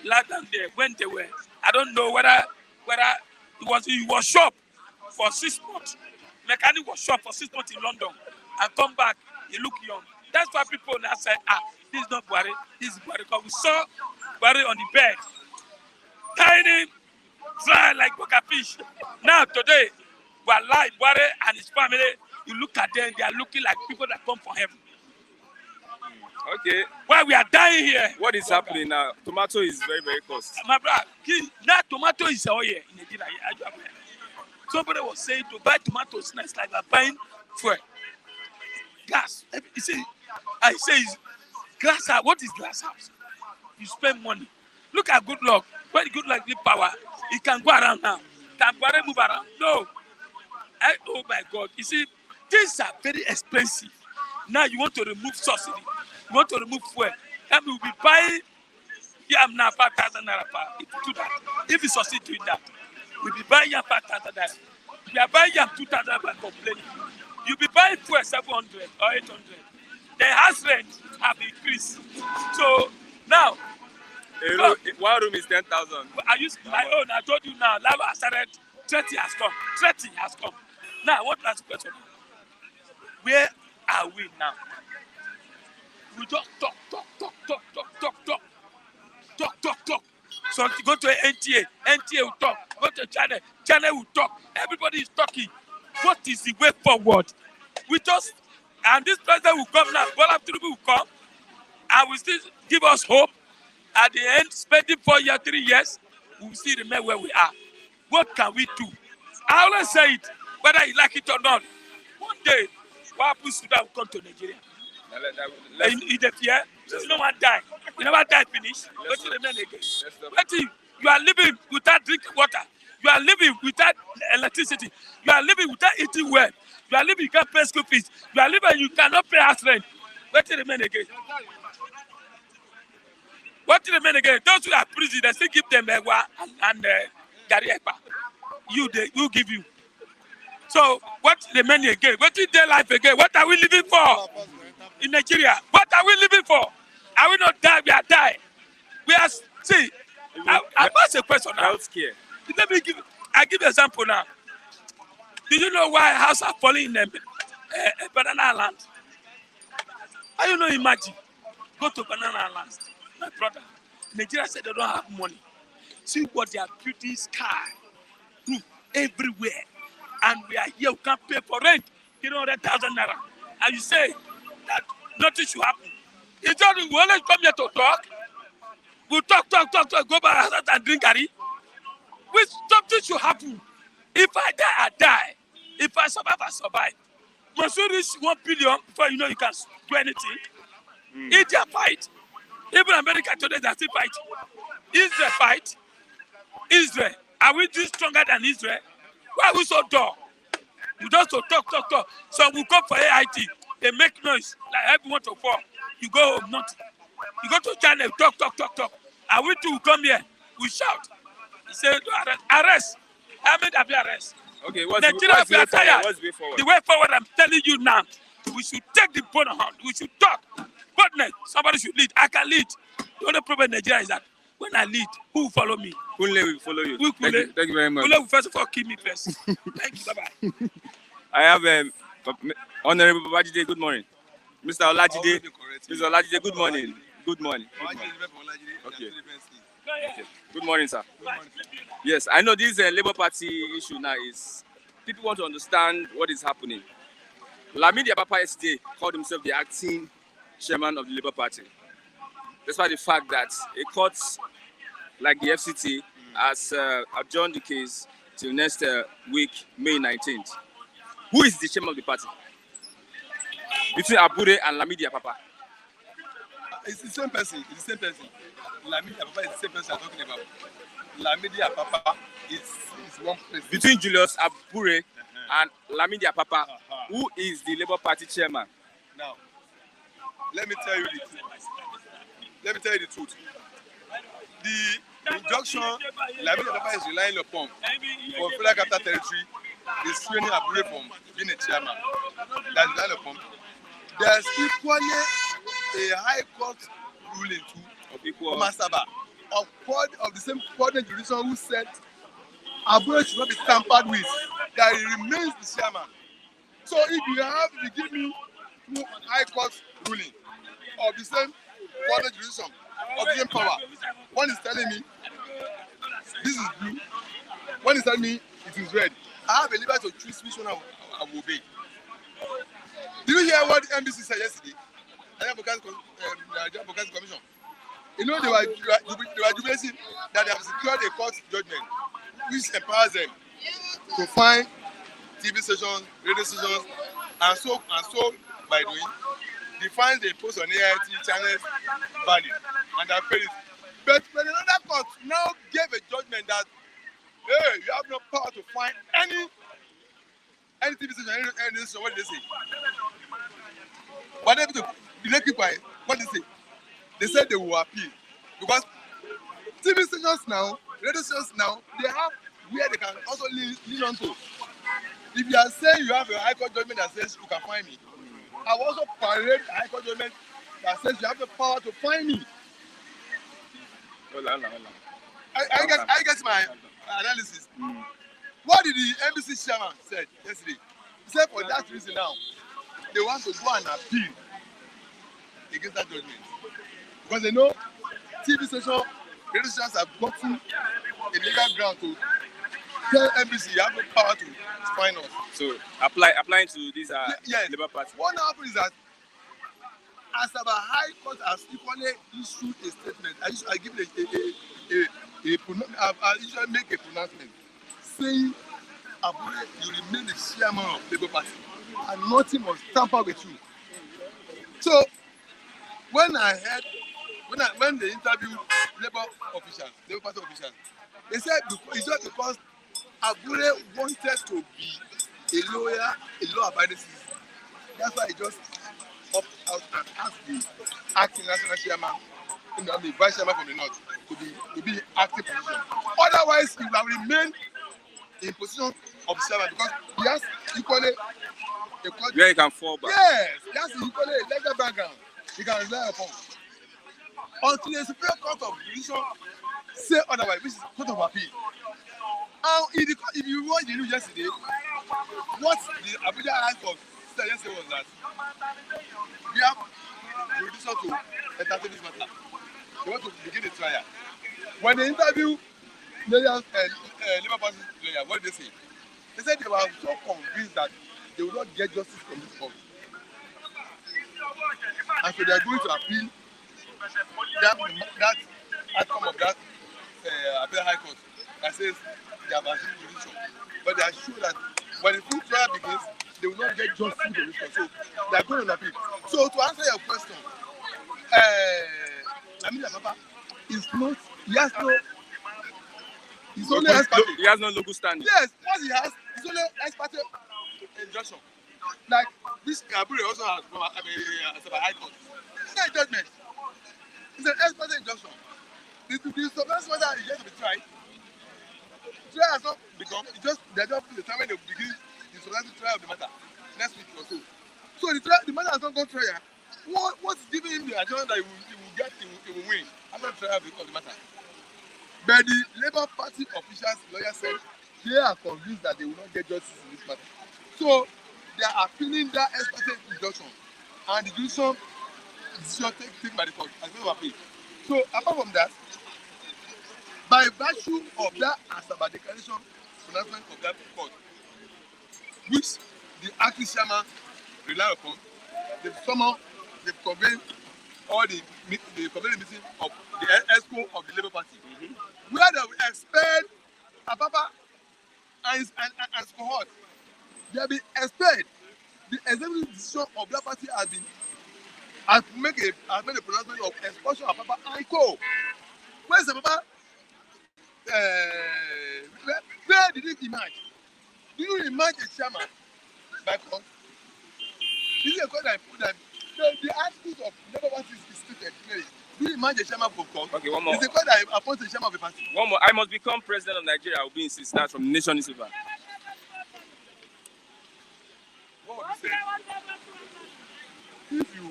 Speaker 4: Last time when they were, I don't know whether it was shop for 6 months. Mechanic was shop for 6 months in London and come back, he look young. That's why people now say, this is not Buhari, this is Buhari. Because we saw Buhari on the bed, tiny, dry like Boca fish. Now today, we are alive, Buhari and his family. You look at them, they are looking like people that come from heaven.
Speaker 1: Okay.
Speaker 4: While we are dying here.
Speaker 1: What is happening now? Tomato is very, very cost.
Speaker 4: My brother, now tomato is all here in Nigeria. Somebody was saying to buy tomatoes next like we're buying fuel. Gas. You see, I say, glass house. What is Glass House? You spend money. Look at Good Luck. When Good Luck need power, it can go around now. Can Buhari move around? No. Oh my God. You see, things are very expensive. Now you want to remove subsidy. You want to remove fuel. Then we will be buying yam now 5,000 naira per. If you do that, if you succeed doing that, we'll be buying yam 5,000 naira. We are buying yam 2,000 naira complaining. You'll be buying fuel 700 or 800. The house rent have increased. So now,
Speaker 1: 1 room is 10,000.
Speaker 4: I use my own. I told you now. Lava has started. 30 has come. 30 has come. Now, what last question? Where are we now? We just talk. So you go to NTA will talk. Go to Channel will talk. Everybody is talking. What is the way forward? And this president will come now. Bola Tinubu will come and will still give us hope. At the end, spending 4 years, 3 years, we will still remain where we are. What can we do? I always say it, whether you like it or not. One day, what happens to that will come to Nigeria. In the fear, so you no one die. You never die finish. Go to remain again. Wetin you are living without drinking water. You are living without electricity. You are living without eating well. You are living, you can't pay school fees. You are living, you cannot pay house rent. Wetin remain again? What remain again? Those who are prison, they still give them ewa and garri epa. You give you. So what remain again? What is their life again? What are we living for in Nigeria? What are we living for? Are we not die? We are dying. We are see. I ask a question now.
Speaker 1: Healthcare.
Speaker 4: Let me give. I give example now. Do you know why houses are falling in banana land? How you know? Imagine. Go to banana land, my brother. Nigeria said they don't have money. See what they are building sky, roof everywhere, and we are here. We can't pay for rent. 100,000 naira, and you say that nothing should happen. It's just we always come here to talk. We talk, go back and drink garri. Which something should happen. If I die, I die. If I survive, I survive. Must you reach 1 billion before you know you can do anything? India fight. Even America today they still fight. Israel fight. Israel. Are we doing stronger than Israel? Why are we so dull? You just to talk. So we come for AIT. They make noise like everyone to fall. You go home, nothing. You go to China, talk. And we too come here, we shout. He said, arrest. How many have you arrest?
Speaker 1: Okay, what's
Speaker 4: Nigeria, we are tired.
Speaker 1: What's the way forward?
Speaker 4: The way forward, I'm telling you now, we should take the bone hand. We should talk. Boldness, somebody should lead. I can lead. The only problem in Nigeria is that when I lead, who will follow me?
Speaker 1: Kunle will follow you.
Speaker 4: Thank
Speaker 1: you very much.
Speaker 4: Kunle will first of all kill me first. Thank you, bye-bye.
Speaker 1: I have Honorable Babajide, good morning. Mr. Olajide, Mr. Olajide, good morning. Good morning. Okay. Good morning, sir. Yes, I know this Labour Party issue now is people want to understand what is happening. Lamidi Abapa yesterday called himself the acting chairman of the Labour Party. Despite the fact that a court like the FCT has adjourned the case till next week, May 19th. Who is the chairman of the party? Between Abure and Lamidi Abapa.
Speaker 5: It's the same person. Lamidi Abapa is the same person I'm talking about. Lamidi Abapa is one person.
Speaker 1: Between Julius Abure and Lamidi Abapa, who is the Labour Party chairman?
Speaker 5: Now, let me tell you the truth. The injunction Lamidi Abapa is relying upon for Federal Capital Territory is training Abure from being a chairman. That's relying upon. There's equally a High Court ruling too from Asaba of the same coordinate jurisdiction who said Abure should not be tampered with, that he remains the chairman. So if you give me two High Court ruling of the same coordinate jurisdiction of the same power, one is telling me this is blue, one is telling me it is red. I have a liberty to choose which one I will obey. Did you hear what the NBC said yesterday? The Advocacy Commission. You know they were jubilating that they have secured a court judgment which empowers them to find TV stations, radio stations, and so by doing, defines the post on AIT channels valid and are paid. But another court now gave a judgment that hey, you have no power to find any TV station, any station. What did they say? But they keep quiet. What did they say? They said they will appeal because TV stations now, radio stations now, they have where they can also lean on to. If you are saying you have a High Court judgment that says you can find me, I will also parade a High Court judgment that says you have the power to find me.
Speaker 1: Hold on.
Speaker 5: I get my analysis. What did the NBC chairman said yesterday? He said for that reason now, they want to go and appeal against that judgment. Because they know TV stations, radio stations have gotten a legal ground to tell NBC you have no power to find us.
Speaker 1: So applying to this
Speaker 5: yes.
Speaker 1: Labour Party.
Speaker 5: What now happens is that Asaba High Court has equally issued a statement. I give it I usually make a pronouncement saying Abure, you remain the chairman of Labour Party and nothing must tamper with you. So when when they interviewed Labour Party officials, they said it's just because Abure wanted to be a law-abiding citizen. That's why he just opt out and asked the acting national chairman, the vice chairman from the north, to be acting position. Otherwise, he will remain in position of the chairman because he has equally
Speaker 1: where you can fall back.
Speaker 5: Yes, he has equally a legal background he can rely upon. Until the Supreme Court of Justice say otherwise, which is Court of Appeal. If you watch the news yesterday, what the Abuja High Court said yesterday was that we have producer to entertain this matter. They want to begin the trial. When they interview Labour Party lawyer, what did they say? They said they were so convinced that they will not get justice from this court. And so they are going to appeal that outcome of that Appeal High Court that says they have achieved jurisdiction. But they are sure that when the full trial begins, they will not get justice from this court. So they are going to appeal. So to answer your question, Lamidi Apapa is not, he has no, he's only
Speaker 1: He has no local standing.
Speaker 5: Yes, what he has is only ex-parte injunction. Like this Abure also has from a high court. It's not a judgment. It's an ex-parte injunction. The substance matter is yet to be tried. Trial has not become. They just put the time when they begin the substantive trial of the matter next week or so. So the matter has not gone trial. What's giving him the assurance that he will win after trial of the matter? But the Labour Party officials, lawyers said they are convinced that they will not get justice in this matter. So they are appealing that ex-parte injunction, and the decision taken by the court as well as appeal. So apart from that, by virtue of that Asaba declaration pronouncement of that court, which the acting chairman rely upon, they've convened all the meeting of the ESCO of the Labour Party, where they will expel Apapa and his cohort. They have been expelled. The executive decision of that party has made a pronouncement of expulsion of Apapa and co. Where's Apapa? Where did it emerge? Do you emerge a chairman by court? This is a court that put that the articles of Labour Party is stated clearly. Do you emerge a chairman from court?
Speaker 1: Okay, one more.
Speaker 5: It's a court that appoints a chairman of the party.
Speaker 1: One more. I must become president of Nigeria. I will be insisting that from the Nation newspaper.
Speaker 5: What would you say? If you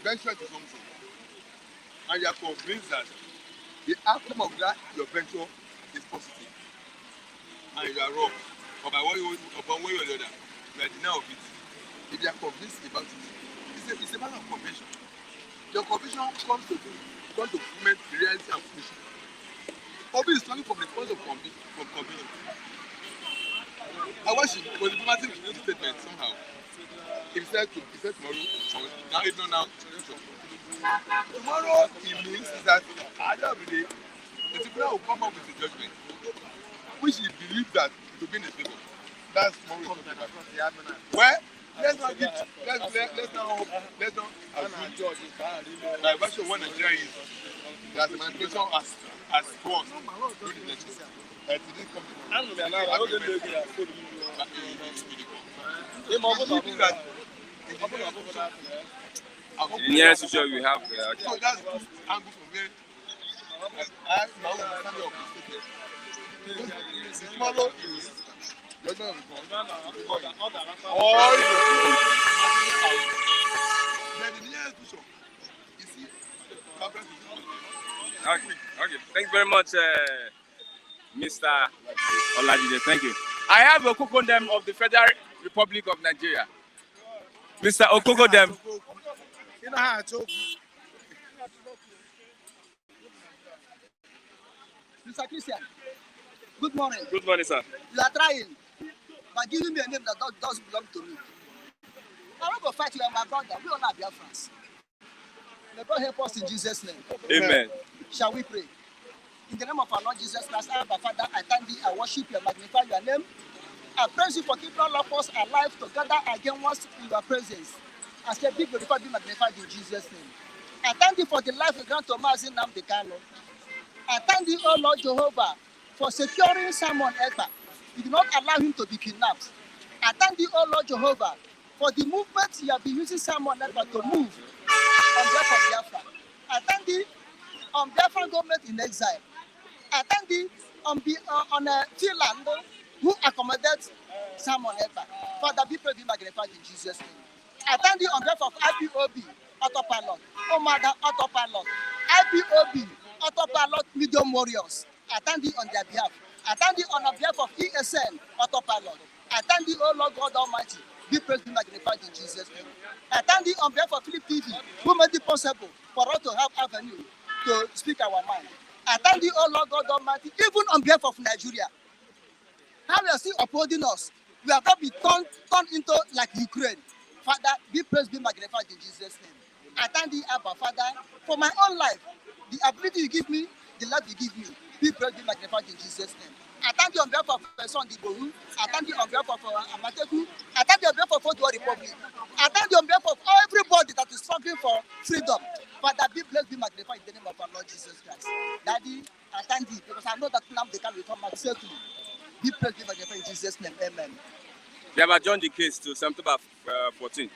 Speaker 5: venture into something and you are convinced that the outcome of that your venture is positive and you are wrong, or by one way or the other, you are denied of it. If you are convinced about it, it's a matter of conviction. Your conviction comes to implement the reality and fruition. Obi is talking from the point of conviction. I watched it was a diplomatic statement somehow. He said tomorrow, now it's not now. Tomorrow it means that at the end of the day, the tribunal will come up with a judgment, which he believes that to be in his favor. That's tomorrow. Well, let's not assume by virtue of what Nigeria is, that the manipulation as was through the elections. That it didn't come
Speaker 1: The nearest future we have.
Speaker 5: So that's the angle from where I have my own understanding of the statement. Tomorrow is judgment will come. All then the nearest future is the
Speaker 1: Okay. Thank you very much, Mr. Olajide. Thank you. I have Okokodem of the Federal Republic of Nigeria. Mr. Okokodem.
Speaker 6: Mr. Christian, good morning.
Speaker 1: Good morning, sir.
Speaker 6: You are trying by giving me a name that doesn't belong to me. I'm not going to fight you, my brother. We all are Biafrans. May God help us in Jesus' name.
Speaker 1: Amen.
Speaker 6: Shall we pray? In the name of our Lord Jesus Christ, our Father, I thank thee, I worship you, I magnify your name. I praise you for keeping all of us alive together again once in your presence. I say, be glorified, be magnified in Jesus' name. I thank you for the life you grant to Mazin Nnamdi Kanu. I thank you, oh Lord Jehovah, for securing Simon Ekpa. You did not allow him to be kidnapped. I thank you, oh Lord Jehovah, for the movement you have been using Simon Ekpa to move on behalf of Biafra. I thank you on Biafran government in exile. I thank you on Finland who accommodates Simon Ekpa. Father, be praised, be magnified in Jesus' name. I thank you on behalf of IPOB, Autopilot, Omada, Autopilot, IPOB, Autopilot, Medium Warriors. I thank you on their behalf. I thank you on behalf of ESN, Autopilot. I thank you, oh Lord God Almighty. Be praised, be magnified in Jesus' name. I thank you on behalf of Philip TV, who made it possible for us to have avenue to speak our mind. I thank you, oh Lord God Almighty, even on behalf of Nigeria. How we are still upholding us. We have not been turned into like Ukraine. Father, be praised, be magnified in Jesus' name. I thank you, Abba, Father, for my own life. The ability you give me, the life you give me. Be praised, be magnified in Jesus' name. I thank you on behalf of Son Diboru. I thank you on behalf of Amateku. I thank you on behalf of Oduwa Republic. I thank you on behalf of everybody that is struggling for freedom. Father, be blessed, be magnified in the name of our Lord Jesus Christ. Daddy, I thank you because I know that Nnamdi Kanu will come back safely. Be praised, be magnified in Jesus' name. Amen.
Speaker 1: They have adjourned the case to September 14.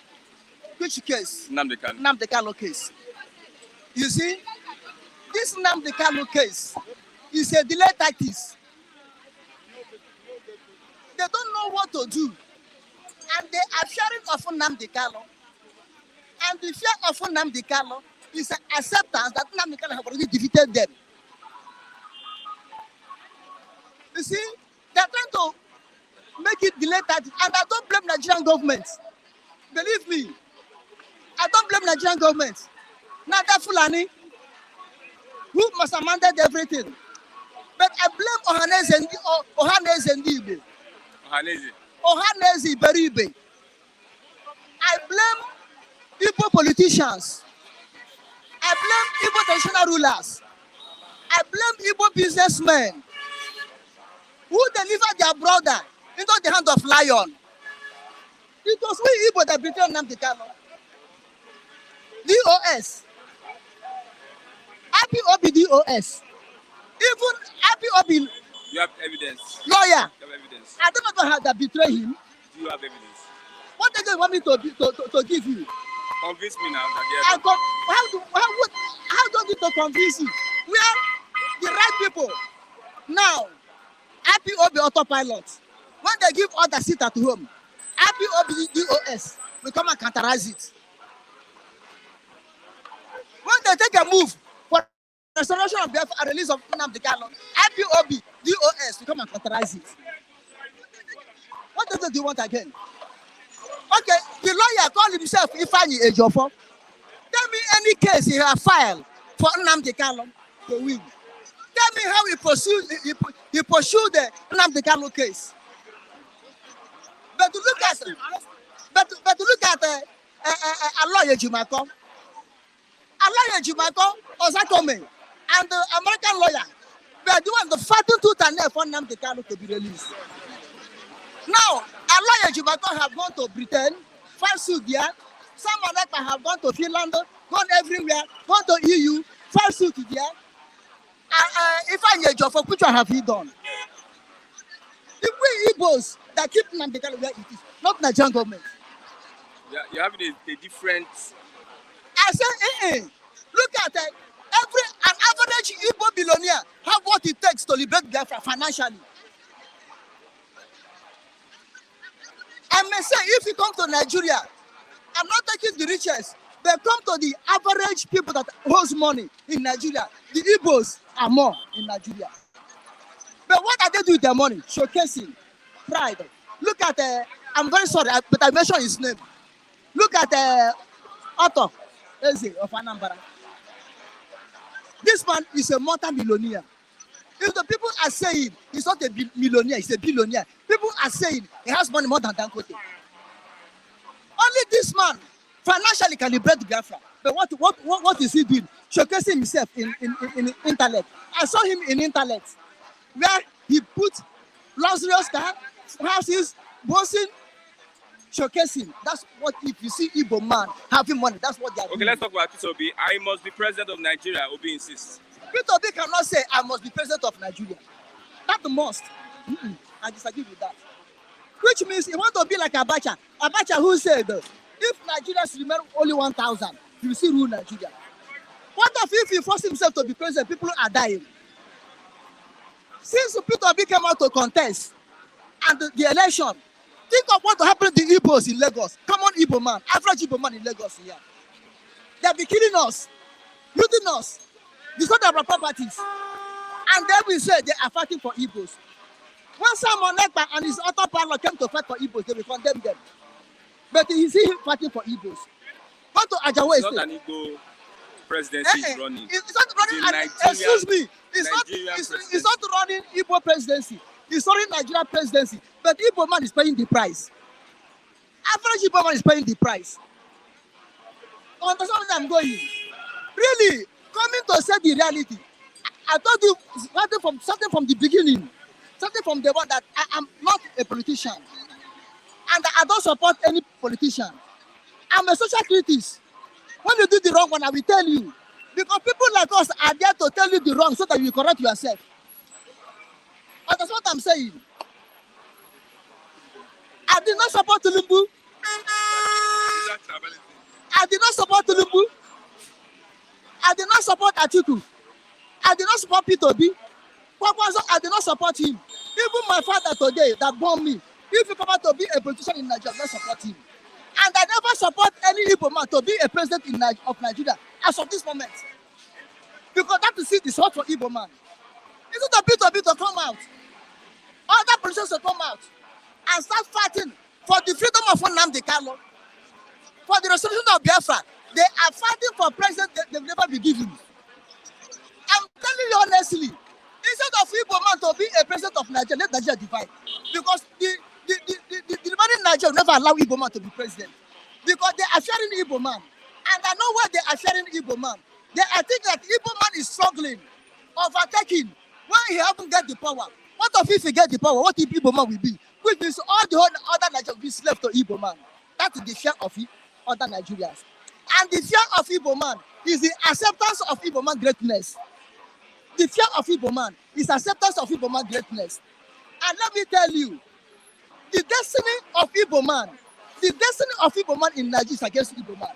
Speaker 6: Which case?
Speaker 1: Nnamdi Kanu.
Speaker 6: Nnamdi Kanu case. You see, this Nnamdi Kanu case is a delay tactics. They don't know what to do. And they are fearing of Nnamdi Kanu. And the fear of Nnamdi Kanu is an acceptance that Nnamdi Kanu have already defeated them. You see, they're trying to make it delay tactics. And I don't blame Nigerian government. Believe me, I don't blame Nigerian government. Neither Fulani, who must have mandate everything. But I blame Ohaneze Ndigbo. Ohaneze Iberibe. I blame Igbo politicians. I blame Igbo traditional rulers. I blame Igbo businessmen who delivered their brother into the hand of lion. It was we Igbo that betrayed Nnamdi Kanu. DOS. IPOB DOS. Even IPOB.
Speaker 1: You have evidence.
Speaker 6: Lawyer.
Speaker 1: You have evidence.
Speaker 6: I don't know how that betray him.
Speaker 1: Do you have evidence?
Speaker 6: What do they want me to give you?
Speaker 1: Convince me now that they
Speaker 6: How do I need to convince you? We are the right people. Now, IPOB Autopilot. When they give order sit at home, IPOB DOS will come and counterize it. When they take a move for restoration of Biafra and release of Nnamdi Kanu, IPOB DOS will come and counterize it. What do you want again? Okay, the lawyer called himself Ifeanyi Ejiofor. Tell me any case he has filed for Nnamdi Kanu to win. Tell me how he pursued the Nnamdi Kanu case. But to look at Aloy Ejimako, Ozatome, and the American lawyer, they are doing the fighting tooth and nail for Nnamdi Kanu to be released. Now, Aloy Ejimako have gone to Britain, filed suit there. Some of them have gone to Finland, gone everywhere, gone to EU, filed suit there. Ifeanyi Ejiofor, which one have he done? The we Igbos that keep Nnamdi Kanu where it is, not Nigerian government.
Speaker 1: Yeah, you're having a different.
Speaker 6: I say, look at an average Igbo billionaire have what it takes to liberate Biafra financially. I may say, if you come to Nigeria, I'm not taking the richest, but come to the average people that holds money in Nigeria. The Igbos are more in Nigeria. But what are they doing with their money? Showcasing pride. Look at, I'm very sorry, but I mentioned his name. Look at Otto Eze of Anambra. This man is a multi-millionaire. If the people are saying he's not a millionaire, he's a billionaire, people are saying he has money more than Dangote. Only this man financially can liberate Biafra. But what is he doing? Showcasing himself in internet. I saw him in internet where he put luxurious car, houses, boasting, showcasing. That's what, if you see Igbo man having money, that's what they are
Speaker 1: Okay,
Speaker 6: doing.
Speaker 1: let's talk about Peter Obi. I must be president of Nigeria. Obi insists.
Speaker 6: Peter Obi cannot say, I must be president of Nigeria. That's the must. I disagree with that. Which means he want to be like Abacha. Abacha who said, if Nigerians remain only 1,000, he will still rule Nigeria. What if he forces himself to be president, people are dying? Since Peter Obi came out to contest and the election, think of what will happen to the Igbos in Lagos. Common Igbo man, average Igbo man in Lagos here. They'll be killing us, looting us, destroying our properties. And then we say they are fighting for Igbos. When Simon Ekpa and his other partner came to fight for Igbos, they will condemn them. But you see him fighting for Igbos. Go to Ajawa
Speaker 1: It's not
Speaker 6: State.
Speaker 1: an Igbo presidency is running.
Speaker 6: It's not running.
Speaker 1: The
Speaker 6: And,
Speaker 1: Nigerian-
Speaker 6: excuse me.
Speaker 1: Nigerian
Speaker 6: It's not running Igbo presidency. It's running Nigeria presidency. But Igbo man is paying the price. Average Igbo man is paying the price. Understand where I'm going? Really, coming to say the reality. I told you something from the beginning. Something from the one that I am not a politician. And I don't support any politician. I'm a social critic. When you do the wrong one, I will tell you. Because people like us are there to tell you the wrong so that you correct yourself. And that's what I'm saying. I did not support Tulumbu. I did not support Tulumbu. I did not support Atiku. I did not support Peter Obi. I did not support him. Even my father today that born me, if you come out to be a politician in Nigeria, I don't support him. And I never support any Igbo man to be a president of Nigeria as of this moment. Because that is it, is hot for Igbo man. Isn't a bit of it to come out? Other politicians to come out and start fighting for the freedom of Nnamdi Kanu, for the restoration of Biafra. They are fighting for president they've never been given. I'm telling you honestly, instead of Igbo man to be a president of Nigeria, let Nigeria divide. Because the remaining Nigeria will never allow Igbo man to be president. Because they are fearing Igbo man. And I know why they are fearing Igbo man. They are thinking that Igbo man is struggling, overtaking, when he haven't get the power. What if he get the power? What if Igbo man will be? Which means all the other Nigerians will be slave to Igbo man. That is the fear of other Nigerians. And the fear of Igbo man is the acceptance of Igbo man greatness. The fear of Igbo man is acceptance of Igbo man greatness. And let me tell you, the destiny of Igbo man in Nigeria is against Igbo man.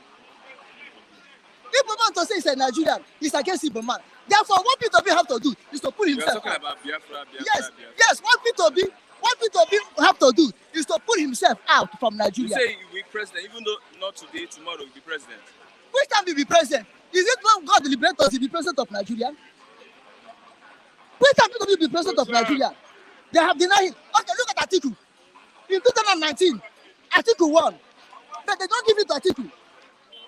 Speaker 6: Igbo man to say he's a Nigerian is against Igbo man. Therefore, what Peter Obi have to do is to put
Speaker 1: You are
Speaker 6: himself
Speaker 1: talking
Speaker 6: out.
Speaker 1: about Biafra.
Speaker 6: Yes. What Peter Obi have to do is to put himself out from
Speaker 1: You
Speaker 6: Nigeria.
Speaker 1: say he will be president, even though not today, tomorrow he will be president.
Speaker 6: Which time will be president? Is it when God will liberate us, he be president of Nigeria? Which time will be president of Nigeria? They have denied him. Okay, look at Atiku. In 2019, Atiku won. But they don't give it to Atiku.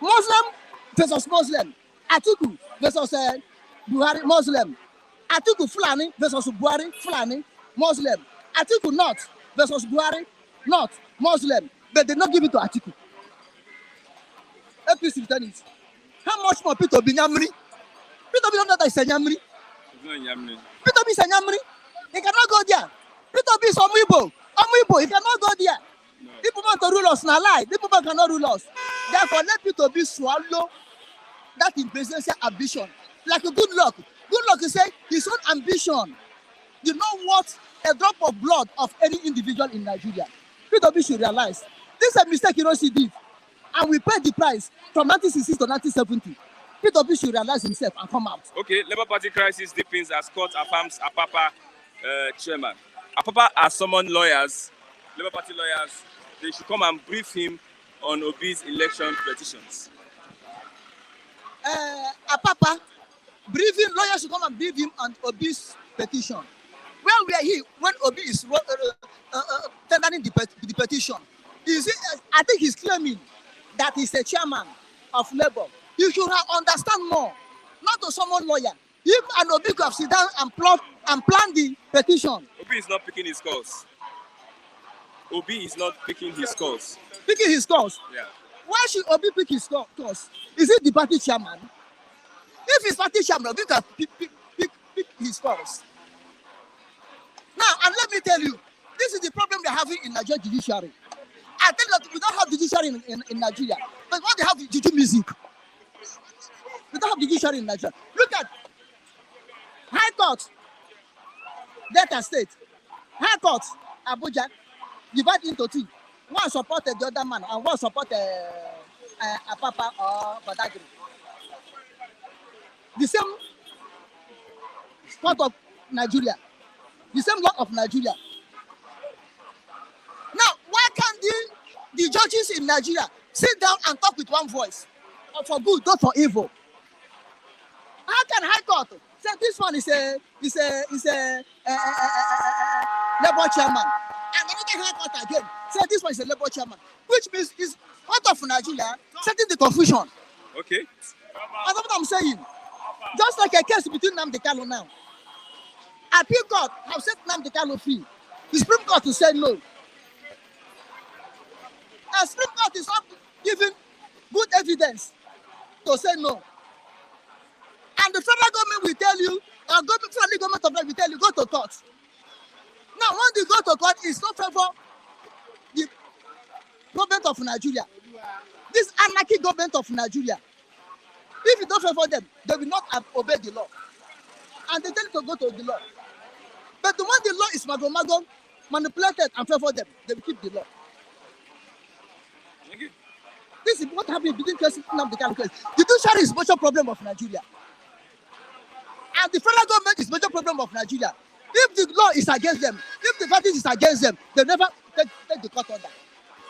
Speaker 6: Muslim versus Muslim. Atiku versus Buhari, Muslim. Atiku Fulani versus Buhari, Fulani, Muslim. Atiku North versus Buhari, North, Muslim. But they don't give it to Atiku. APC return it. How much more Peter Obi Nyamri? Peter Obi don't know that he's a Nyamri.
Speaker 1: It's not Yamni.
Speaker 6: Peter Obi is a Nyamri. He cannot go there. Peter Obi is Omuibo. Omuibo, he cannot go there.
Speaker 1: No.
Speaker 6: People want to rule us, now lie. People cannot rule us. Therefore, let Peter Obi swallow that in presidential ambition. Like a good luck. Good luck is say his own ambition. You know what? A drop of blood of any individual in Nigeria. Peter Obi should realize this is a mistake Hiroshi did. And we paid the price from 1960 to 1970. Peter Obi should realize himself and come out.
Speaker 1: Okay, Labour Party crisis deepens as court affirms Apapa chairman. Apapa has summoned lawyers, Labour Party lawyers. They should come and brief him on Obi's election petitions.
Speaker 6: Apapa, briefing, lawyers should come and brief him on Obi's petition. Where were he when Obi is tendering the petition? I think he's claiming that he's a chairman of Labour. You should understand more, not to summon lawyer. If an Obi could have sit down and plan the petition.
Speaker 1: Obi is not picking his calls. Obi is not picking his calls.
Speaker 6: Picking his calls.
Speaker 1: Yeah.
Speaker 6: Why should Obi pick his calls? Is it the party chairman? If he's party chairman, Obi can pick his calls. Now, and let me tell you, This is the problem we're having in Nigerian judiciary. I tell you that we don't have judiciary in Nigeria. But what they have is juju music. We don't have judiciary in Nigeria. Look at High Court, Delta State, High Court, Abuja, divide into two. One supported the other man and one supported Apapa or Badagry. The same court of Nigeria, the same law of Nigeria. Now, why can't the judges in Nigeria sit down and talk with one voice? Or for good, not for evil. How can High Court say this one is a Labour chairman, and another High Court again say this one is a Labour chairman, which means is part of Nigeria setting the confusion.
Speaker 1: Okay.
Speaker 6: That's what I'm saying. Just like a case between Nnamdi Kanu now. Appeal Court have set Nnamdi Kanu free. The Supreme Court to say no. And Supreme Court is not giving good evidence to say no. And the federal government will tell you, or federal government of will tell you, go to court. Now, when they go to court, it's not favor the government of Nigeria. This anarchy government of Nigeria. If you don't favor them, they will not obey the law. And they tell you to go to the law. But when the law is manipulated and favor them, they will keep the law. This is what happened between cases of the case. The judiciary is a major problem of Nigeria. And the federal government is a major problem of Nigeria. If the law is against them, if the verdict is against them, they never take the court order.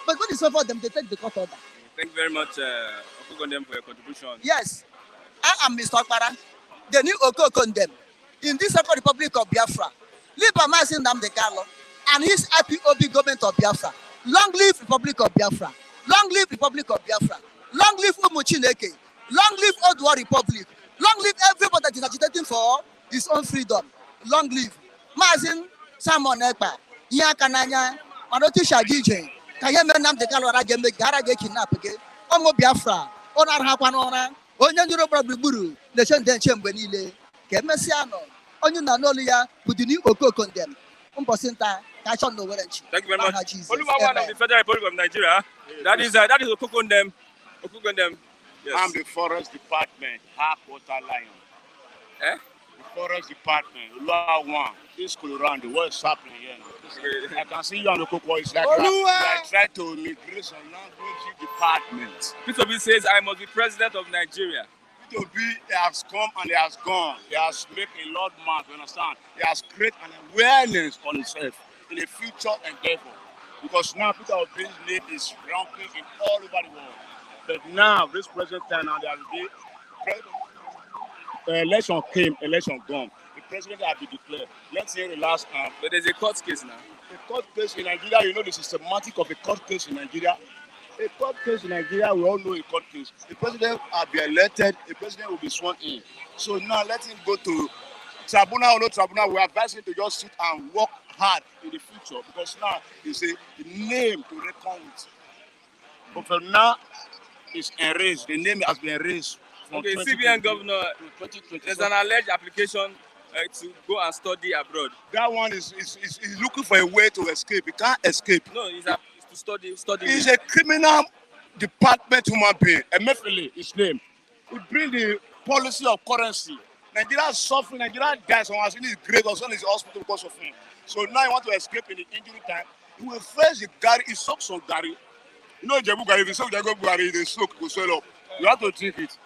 Speaker 6: But when it's favor them, they take the court order.
Speaker 1: Thank you very much, Okokondem, for your contribution.
Speaker 6: Yes, I am Mr. Okpara, the new Okokondem in this Second Republic of Biafra. Live Mazi Nnamdi Kanu and his IPOB government of Biafra. Long live Republic of Biafra. Long live Republic of Biafra. Long live Umu Chineke. Long live Odua Republic. Long live everybody that is agitating for his own freedom. Long live Mazi Simon Ekpa. Yakananya, Manoti Shagije. Kayeme Nnamdi Kanu Rajeme Garage kidnap again. Omo Biafra. Onar Hakwanona. Onye Buru. Nation Den Chembenile. Kemesiano. Onye Nanolia. Budini Okokondem. Umposinta.
Speaker 1: Thank you very much. Oluwawan of the Federal Republic of Nigeria. That is Okokondem. Okokondem. Yes.
Speaker 7: I'm the Forest Department, Half Water Lion. The Forest Department, Oluwawan. This school around the world is happening here. I can see you on the Cocoa. It's like I try to immigration language department.
Speaker 1: P2B says I must be president of Nigeria.
Speaker 7: P2B has come and he has gone. He has made a lot mark, you understand? He has created an awareness on himself in a future endeavor. Because now P2B's name is ranking in all over the world. But now, this present time, now there will be election came, election gone. The president has been declared. Let's say the last time.
Speaker 1: But there's a court case now.
Speaker 7: A court case in Nigeria, you know the systematic of a court case in Nigeria. A court case in Nigeria, we all know a court case. The president will be elected, the president will be sworn in. So now let him go to tribunal or no tribunal. We advise him to just sit and work hard in the future because now it's a name to reckon with. But for now, it's erased. The name has been erased.
Speaker 1: Okay, CBN governor, there's an alleged application to go and study abroad.
Speaker 7: That one is looking for a way to escape. He can't escape.
Speaker 1: No, it's to study.
Speaker 7: He's a criminal department human being. Emefiele, his name. He brings the policy of currency. Nigeria is suffering. Nigeria dies. Someone is great. Or someone is hospital because of him. So now he wants to escape in the injury time. He will face the Gary. He sucks on Gary. You know, Jebu Gary, if you suck Jebu Gary, the smoke will swell up. You have to drink it.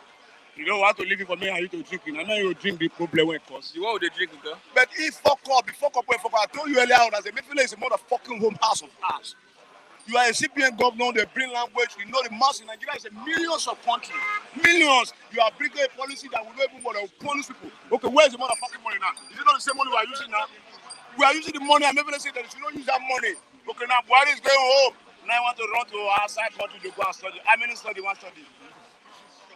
Speaker 7: You don't want to leave it for me and you to drink it. I know you drink the problem when it costs.
Speaker 1: You want to drink it,
Speaker 7: But if fuck up. I told you earlier on, as a Emefiele is a motherfucking home house of ours. You are a CPN governor, they bring language. You know the mass in Nigeria is a millions of countries. Millions. You are bringing a policy that will not even want to punish people. Okay, where's the motherfucking money now? Is it not the same money we are using now? We are using the money. I'm never saying that you should not use that money. Okay, now Buhari is going home. Now I want to run to outside country to go and study. How many study one study?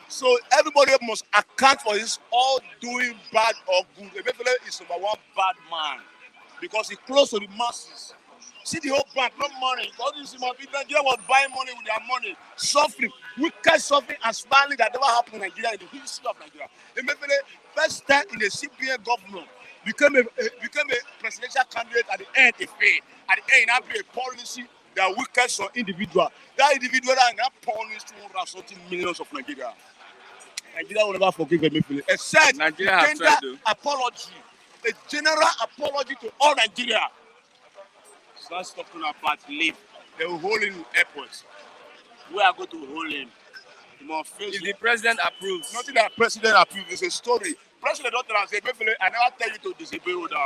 Speaker 7: So everybody must account for his all doing bad or good. Emefiele is number one bad man because he close to the masses. See the whole bank, no money. All these Nigeria was buying money with their money, suffering, wicked suffering and smiling that never happened in Nigeria in the history of Nigeria. Emefiele, first time in the CPN government, became a presidential candidate at the end. He failed. At the end, I play a policy that wicked some individual. That individual that now punish 200 something millions of Nigeria. Nigeria will never forgive Emefiele. Except
Speaker 1: Nigeria
Speaker 7: a
Speaker 1: have
Speaker 7: tender
Speaker 1: tried though.
Speaker 7: apology, a general apology to all Nigeria. Start talking about leave. They will hold him in airports. We are going to hold him. He must face
Speaker 1: If the president approves,
Speaker 7: nothing that president approved is a story. President don't tell us, say, Emefiele, I never tell you to disobey order.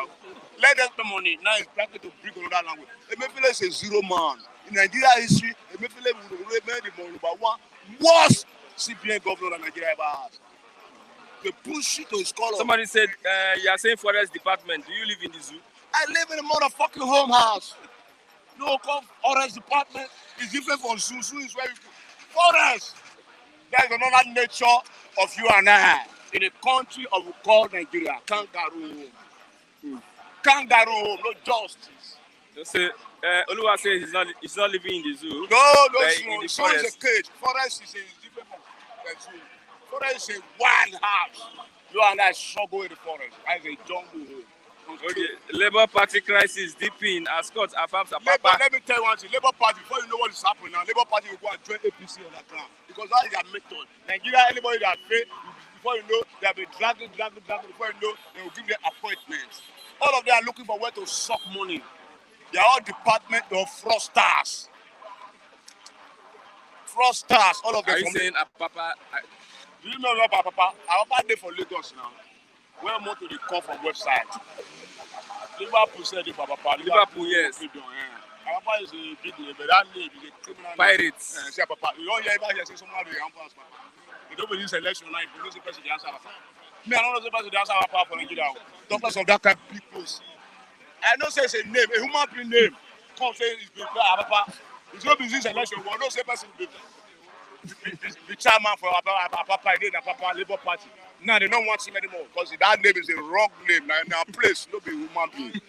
Speaker 7: Let them pay money. Now it's likely to bring another language. Emefiele is a zero man. In Nigeria history, Emefiele will remain the number one worst CBN governor that Nigeria ever has. They push it to his color.
Speaker 1: somebody said, you are saying forest department. Do you live in the zoo?
Speaker 7: I live in a motherfucking home house. No, forest department is different from zoo. Zoo is where you forest. There is another nature of you and I in a country of we call Nigeria. Kangaroo home. Kangaroo home, no justice.
Speaker 1: They say, Oluwa says he's not living in the zoo.
Speaker 7: No,
Speaker 1: but
Speaker 7: zoo.
Speaker 1: in the
Speaker 7: Zoo is
Speaker 1: forest.
Speaker 7: a cage. Forest is different from the zoo. Forest is a wild house. You and I struggle in the forest. As a jungle home.
Speaker 1: Okay, Labour Party crisis deepening as Scott affirms
Speaker 7: Labour,
Speaker 1: Apapa.
Speaker 7: let me tell you one thing. Labour Party, before you know what is happening now, Labour Party will go and join APC on the ground. Because that is their method. Nigeria, anybody that fail, before you know, they have been dragging. Before you know, they will give them appointments. All of them are looking for where to suck money. They are all department of fraudsters. Fraudsters, all of them.
Speaker 1: Are you saying Apapa?
Speaker 7: Do you know about Papa? Our Papa dey for Lagos now. Where more to the call from website. Liverpool said it for Papa.
Speaker 1: Liverpool, yes.
Speaker 7: Our Papa is a big name, but that name is a criminal.
Speaker 1: Pirates.
Speaker 7: Say Papa. You don't hear about here say someone dey answer Papa. You don't believe election now. You don't see person dey answer Papa. Me, I don't know the person dey answer Papa for Nigeria. Doctors of that kind of people. I know say it's a name, a human being name. Come say it's been Papa. It's not business election. We don't say person be the chairman for Papa again, Papa Labour Party. Now they don't want him anymore because that name is a wrong name. Now place no be human being.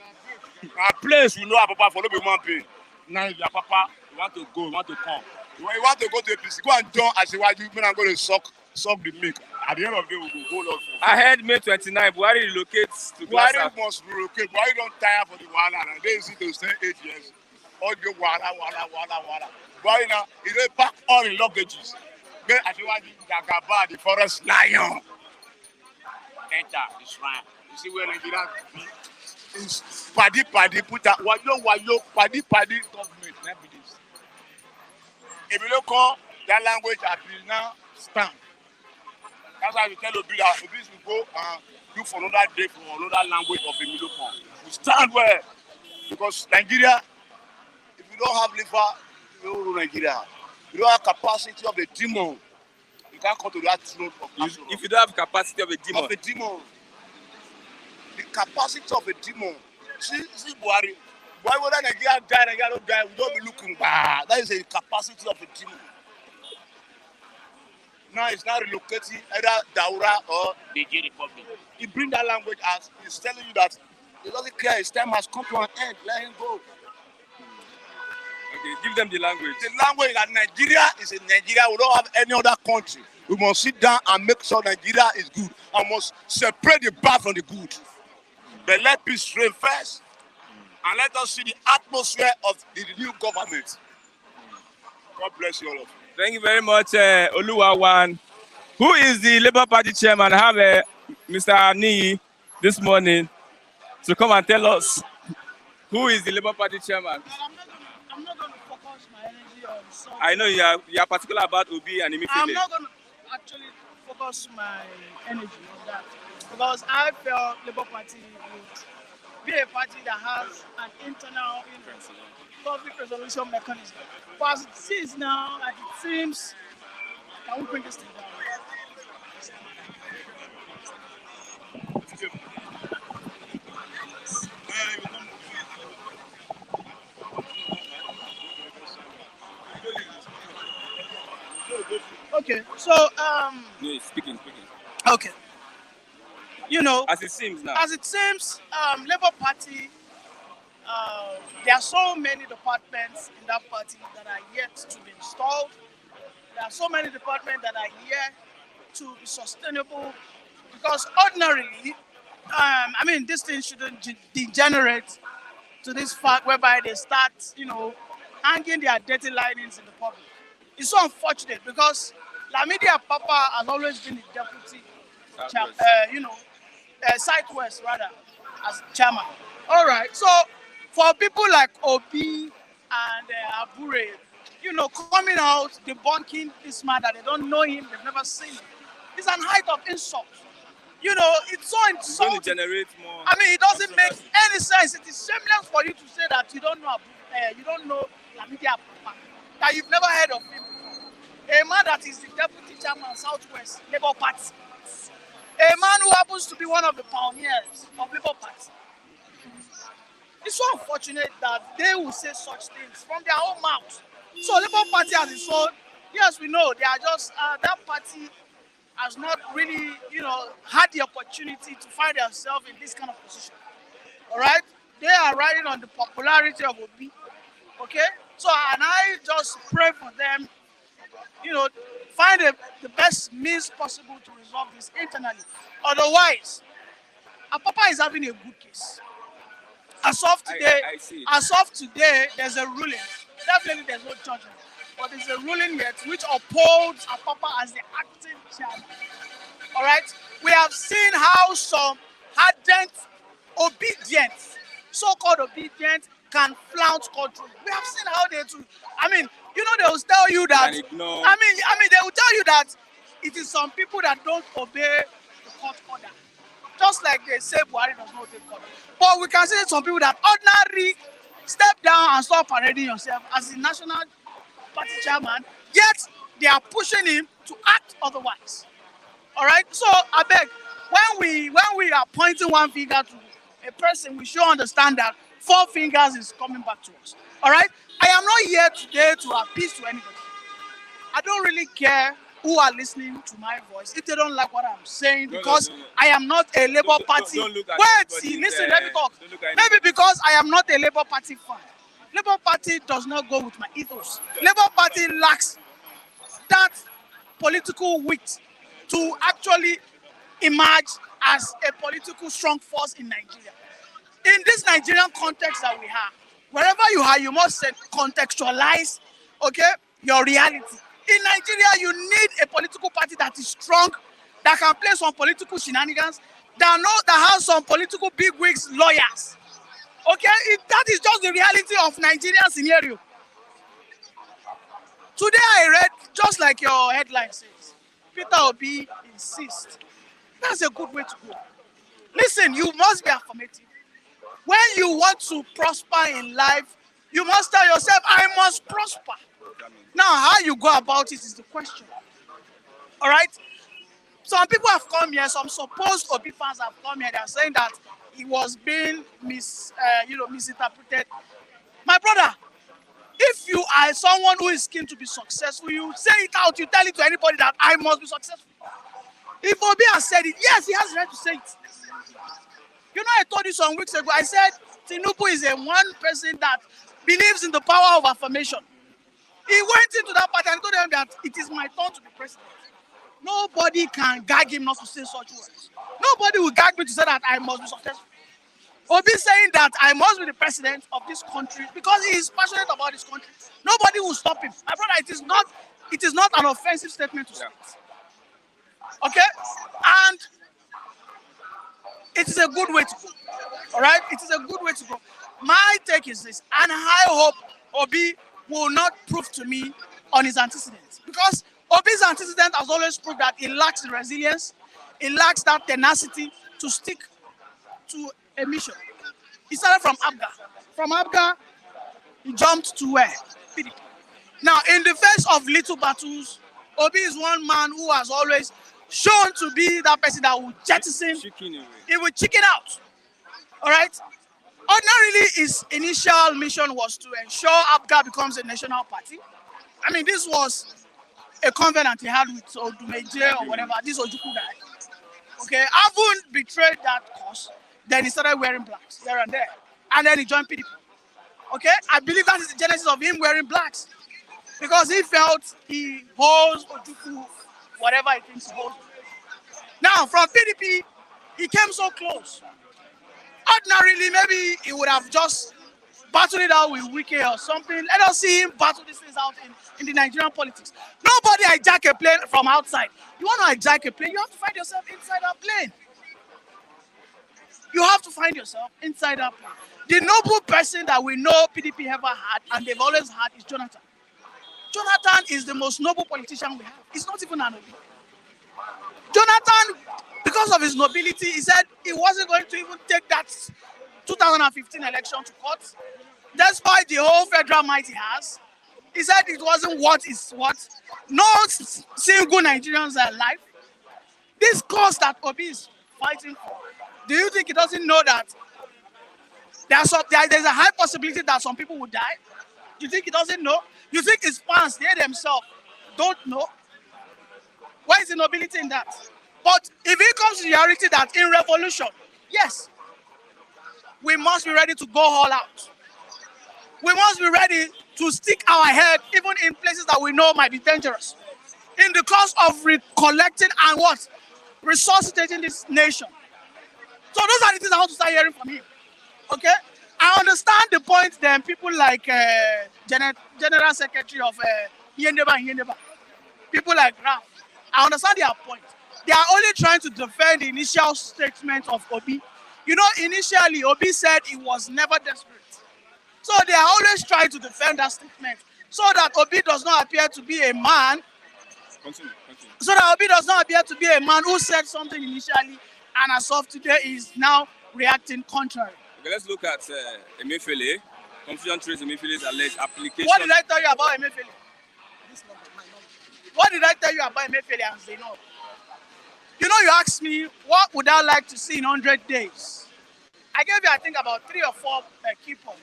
Speaker 7: Now place we know Papa for no be human being. Now your Papa, you want to go, you want to come. When you want to go to APC, go and join as you I'm going to suck the milk. At the end of the day, we will go on.
Speaker 1: Ahead May 29, Buhari relocates to Glasshouse.
Speaker 7: Buhari must relocate. Buhari don't tire for the wahala. They easy to stay 8 years. All the wahala. Buhari now, he dey pack all the luggages. Then Asiwaju Jagaba, the forest lion, enter the shrine. You see where Nigeria is paddy put out wayo paddy government. That be this. If you look on that language, I will now stand. That's why we tell Obi that Obi will go and look for another day for another language of Emiloko. We stand well because Nigeria, if you don't have liver, you don't rule Nigeria. You don't have capacity of a demon. You can't come to that throne of Israel.
Speaker 1: If you don't have capacity of a demon.
Speaker 7: The capacity of a demon. See Buhari. Why would Nigeria die, Nigeria don't die? We don't be looking bad. That is a capacity of a demon. Now it's not relocating either Daura or Nigeria Republic. He bring that language as he's telling you that he doesn't care. His time has come to an end. Let him go.
Speaker 1: Okay, give them the language.
Speaker 7: The language that Nigeria is in Nigeria. We don't have any other country. We must sit down and make sure Nigeria is good. And must separate the bad from the good. But let peace reign first. And let us see the atmosphere of the new government. God bless you all of you.
Speaker 1: Thank you very much, Oluwawan. Who is the Labour Party chairman? I have Mr. Ani this morning to come and tell us who is the Labour Party chairman.
Speaker 8: I'm not going to focus my energy on something.
Speaker 1: I know you are particular about Obi and Emefiele.
Speaker 8: I'm not going to actually focus my energy on that because I felt Labour Party would be a party that has an internal conflict resolution mechanism. But as it is now, and it seems, can we bring this thing down? Okay, so
Speaker 1: No, speaking.
Speaker 8: okay. You know,
Speaker 1: As it seems now.
Speaker 8: Labour Party, there are so many departments in that party that are yet to be installed. There are so many departments that are yet to be sustainable because ordinarily, this thing shouldn't degenerate to this fact whereby they start, hanging their dirty linings in the public. It's so unfortunate because Lamidi Papa has always been the deputy, Southwest rather, as chairman. All right, so for people like Obi and Abure, coming out debunking this man that they don't know him, they've never seen him, it's an height of insult. It's so
Speaker 1: It's going to
Speaker 8: insulting.
Speaker 1: generate more.
Speaker 8: I mean, it doesn't make
Speaker 1: controversy.
Speaker 8: any sense. It is shameless for you to say that you don't know Lamidi Papa, that you've never heard of him. A man that is the deputy chairman Southwest Labour Party. A man who happens to be one of the pioneers of Labour Party. It's so unfortunate that they will say such things from their own mouth. So Labour Party has its own. Yes, we know they are just that party has not really, had the opportunity to find themselves in this kind of position. All right, they are riding on the popularity of Obi. Okay, so and I just pray for them. Find the best means possible to resolve this internally. Otherwise, Apapa is having a good case. As of today,
Speaker 1: I see it.
Speaker 8: There's a ruling. Definitely, there's no judgment, but there's a ruling yet which upholds Apapa as the acting chairman. All right, we have seen how some hardened, obedient, so-called obedient, can flout control. We have seen how they do. I mean, they will tell you that.
Speaker 1: And ignore.
Speaker 8: I mean, they will tell you that it is some people that don't obey the court order. Just like they say Buhari does not obey court. But we can see some people that ordinarily step down and stop parading yourself as the national party chairman, yet they are pushing him to act otherwise. All right. So I beg, when we are pointing one finger to a person, we should understand that 4 fingers is coming back to us. All right. I am not here today to appease to anybody. I don't really care who are listening to my voice if they don't like what I'm saying, because
Speaker 1: No.
Speaker 8: I am not a Labour Party.
Speaker 1: Don't look at
Speaker 8: Wait,
Speaker 1: anybody,
Speaker 8: see, listen, let me talk.
Speaker 1: don't look at
Speaker 8: Maybe because I am not a Labour Party fan. Labour Party does not go with my ethos. Labour Party lacks that political wit to actually emerge as a political strong force in Nigeria. In this Nigerian context that we have, wherever you are, you must contextualize, your reality. In Nigeria, you need a political party that is strong, that can play some political shenanigans, that has some political bigwigs, lawyers. That is just the reality of Nigerian scenario. Today I read, just like your headline says, Peter Obi insists. That's a good way to go. Listen, you must be affirmative. When you want to prosper in life, you must tell yourself, I must prosper. Now, how you go about it is the question. All right? Some people have come here, some supposed Obi fans have come here, they are saying that he was being misinterpreted. My brother, if you are someone who is keen to be successful, you say it out, you tell it to anybody that I must be successful. If Obi has said it, yes, he has the right to say it. I told you some weeks ago, I said Tinubu is a one person that believes in the power of affirmation. He went into that party and told them that it is my turn to be president. Nobody can gag him not to say such words. Nobody will gag me to say that I must be successful. Obi saying that I must be the president of this country because he is passionate about this country. Nobody will stop him. My brother, it is not an offensive statement to say. Okay? And it is a good way to go. All right? It is a good way to go. My take is this, and I hope Obi will not prove to me on his antecedents, because Obi's antecedent has always proved that he lacks the resilience, he lacks that tenacity to stick to a mission. He started from Abga. From Abga, he jumped to where? PDP. Now, in the face of little battles, Obi is one man who has always shown to be that person that will jettison. He will chicken out. All right? Ordinarily, his initial mission was to ensure Abga becomes a national party. I mean, this was a covenant he had with Odumeje or whatever, this Ojukwu guy. Okay, Avun betrayed that cause. Then he started wearing blacks here and there. And then he joined PDP. Okay, I believe that is the genesis of him wearing blacks. Because he felt he holds Ojukwu, whatever he thinks he holds. Now, from PDP, he came so close. Ordinarily, maybe he would have just battle it out with Wike or something. Let us see him battle these things out in the Nigerian politics. Nobody hijack a plane from outside. You want to hijack a plane, you have to find yourself inside that plane. You have to find yourself inside that plane. The noble person that we know PDP ever had and they've always had is Jonathan. Jonathan is the most noble politician we have. He's not even an Obi. Jonathan, because of his nobility, he said he wasn't going to even take that 2015 election to court. Despite the whole federal might he has, he said it wasn't what is what. No single Nigerians are alive. This cause that Obi is fighting for, do you think he doesn't know that there's a high possibility that some people will die? Do you think he doesn't know? You think his fans, they themselves, don't know? Why is the nobility in that? But if it comes to the reality that in revolution, yes, we must be ready to go all out. We must be ready to stick our head even in places that we know might be dangerous. In the course of recollecting and what? Resuscitating this nation. So those are the things I want to start hearing from him. Okay? I understand the point then people like General Secretary of Yendeba, people like Raf. I understand their point. They are only trying to defend the initial statement of Obi. You know, initially Obi said he was never desperate. So they are always trying to defend that statement so that Obi does not appear to be a man.
Speaker 1: Continue.
Speaker 8: So that Obi does not appear to be a man who said something initially and as of today is now reacting contrary.
Speaker 1: Okay, let's look at Emefiele. Confusion trace Emefiele's alleged application.
Speaker 8: What did I tell you about Emefiele? What did I tell you about Emefiele and Zainab? You know, you asked me, what would I like to see in 100 days? I gave you, I think, about 3 or 4 key points.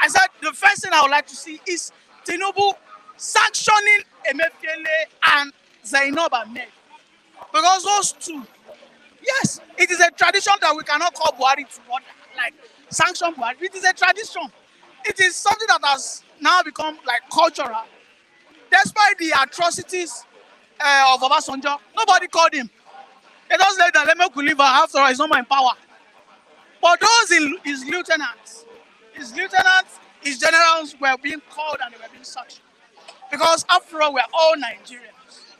Speaker 8: I said the first thing I would like to see is Tinubu sanctioning Emefiele and Zainab Ahmed. Because those two, yes, it is a tradition that we cannot call Buhari to what, like sanction Buhari. It is a tradition. It is something that has now become like cultural. Despite the atrocities of Obasanjo, nobody called him. They just said that Leme Kuliva, after all, is not in power. But those his lieutenants, his generals were being called and they were being searched. Because after all, we're all Nigerians.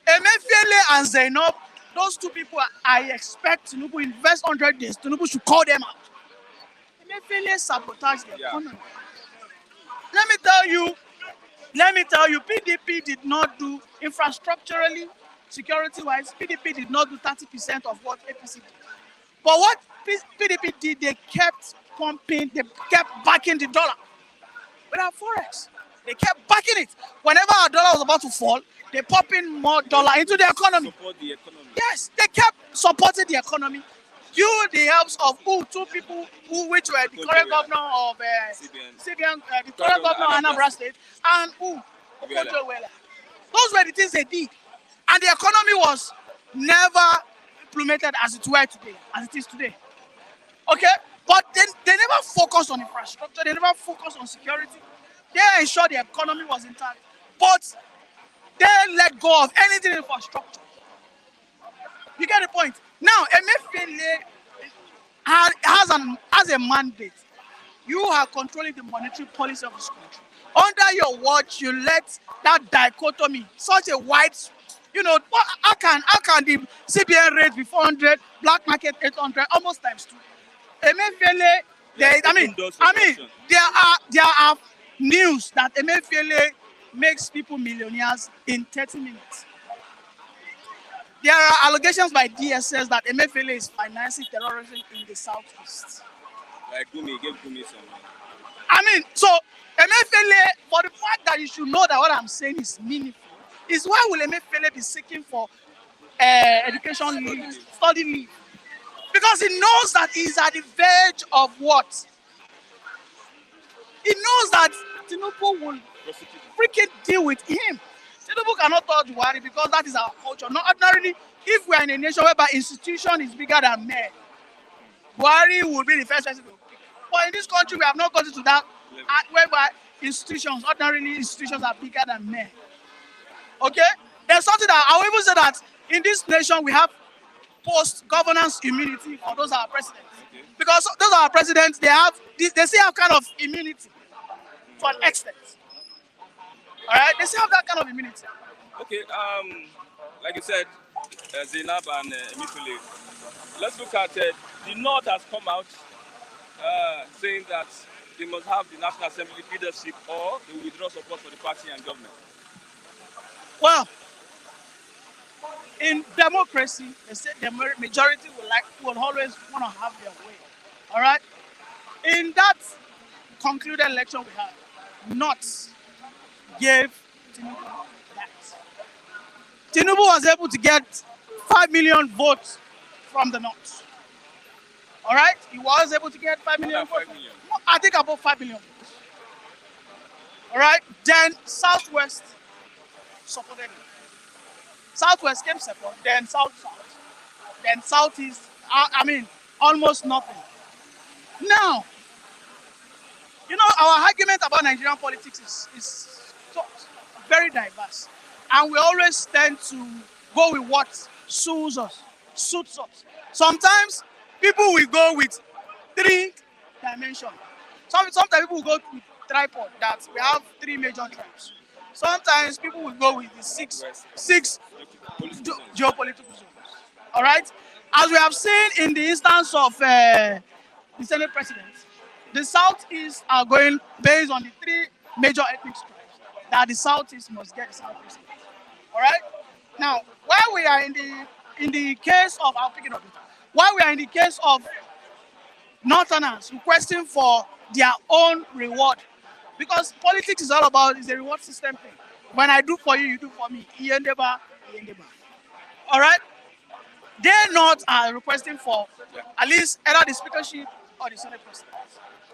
Speaker 8: Emefiele and Zainab, those two people, I expect Tinubu invest 100 days. Tinubu should call them out. Emefiele sabotaged the economy. Let me tell you, PDP did not do infrastructurally, security-wise, PDP did not do 30% of what APC did. But what PDP did, they kept pumping, they kept backing the dollar. With our forex, they kept backing it. Whenever our dollar was about to fall, they pump in more dollar into the economy.
Speaker 1: Support the economy.
Speaker 8: Yes, they kept supporting the economy. Due the helps of two people which were the current governor of CBN, the current governor of Anambra State, and Okojo-Iweala. Those were the things they did. And the economy was never implemented as it is today. Okay? But they never focused on infrastructure, they never focused on security. They ensured the economy was intact. But they let go of anything in infrastructure. You get the point? Now, Emefiele has a mandate. You are controlling the monetary policy of this country. Under your watch, you let that dichotomy, such a wide, how can the CBN rate be 400, black market 800, almost times 2? Emefiele, there are news that Emefiele makes people millionaires in 30 minutes. There are allegations by DSS that Emefiele is financing terrorism in the southeast.
Speaker 1: Like Gumi, give Gumi some.
Speaker 8: So Emefiele, for the fact that you should know that what I'm saying is meaningful, is why will Emefiele be seeking for education leave, study leave? Because he knows that he's at the verge of what? He knows that Tinubu will freaking deal with him. Tinubu cannot touch Buhari because that is our culture. Not ordinarily, if we are in a nation whereby institution is bigger than men, Buhari will be the first person to pick. But in this country, we have not gotten to that whereby ordinarily institutions are bigger than men. Okay? There's something that I will even say that in this nation we have post-governance immunity for those our presidents. Because those are our presidents, they still have kind of immunity to an extent. All right, they still have that kind of immunity.
Speaker 1: Okay, like you said, Zainab and Mifule, let's look at the North has come out saying that they must have the National Assembly leadership or they will withdraw support for the party and government.
Speaker 8: Well, in democracy, they say the majority will always want to have their way. All right. In that concluded election we had, North gave Tinubu that. Tinubu was able to get 5 million votes from the North. All right, he was able to get 5 million votes. I think about 5 million votes. All right, then Southwest supported him. Southwest came second, then South, then Southeast. I mean, almost nothing. Now, you know, our argument about Nigerian politics is so very diverse, and we always tend to go with what suits us. Sometimes people will go with 3 dimensions. Sometimes people will go with tripod, that we have 3 major tribes. Sometimes people will go with the six geopolitical zones. All right? As we have seen in the instance of the Senate President, the Southeast are going based on the 3 major ethnic tribes that the Southeast must get the South President. All right? Now, while we are in the case of, I'll pick it up later. While we are in the case of Northerners requesting for their own reward, because politics is all about is a reward system thing. When I do for you, you do for me. All right? They not are requesting for at least either the speakership or the Senate President.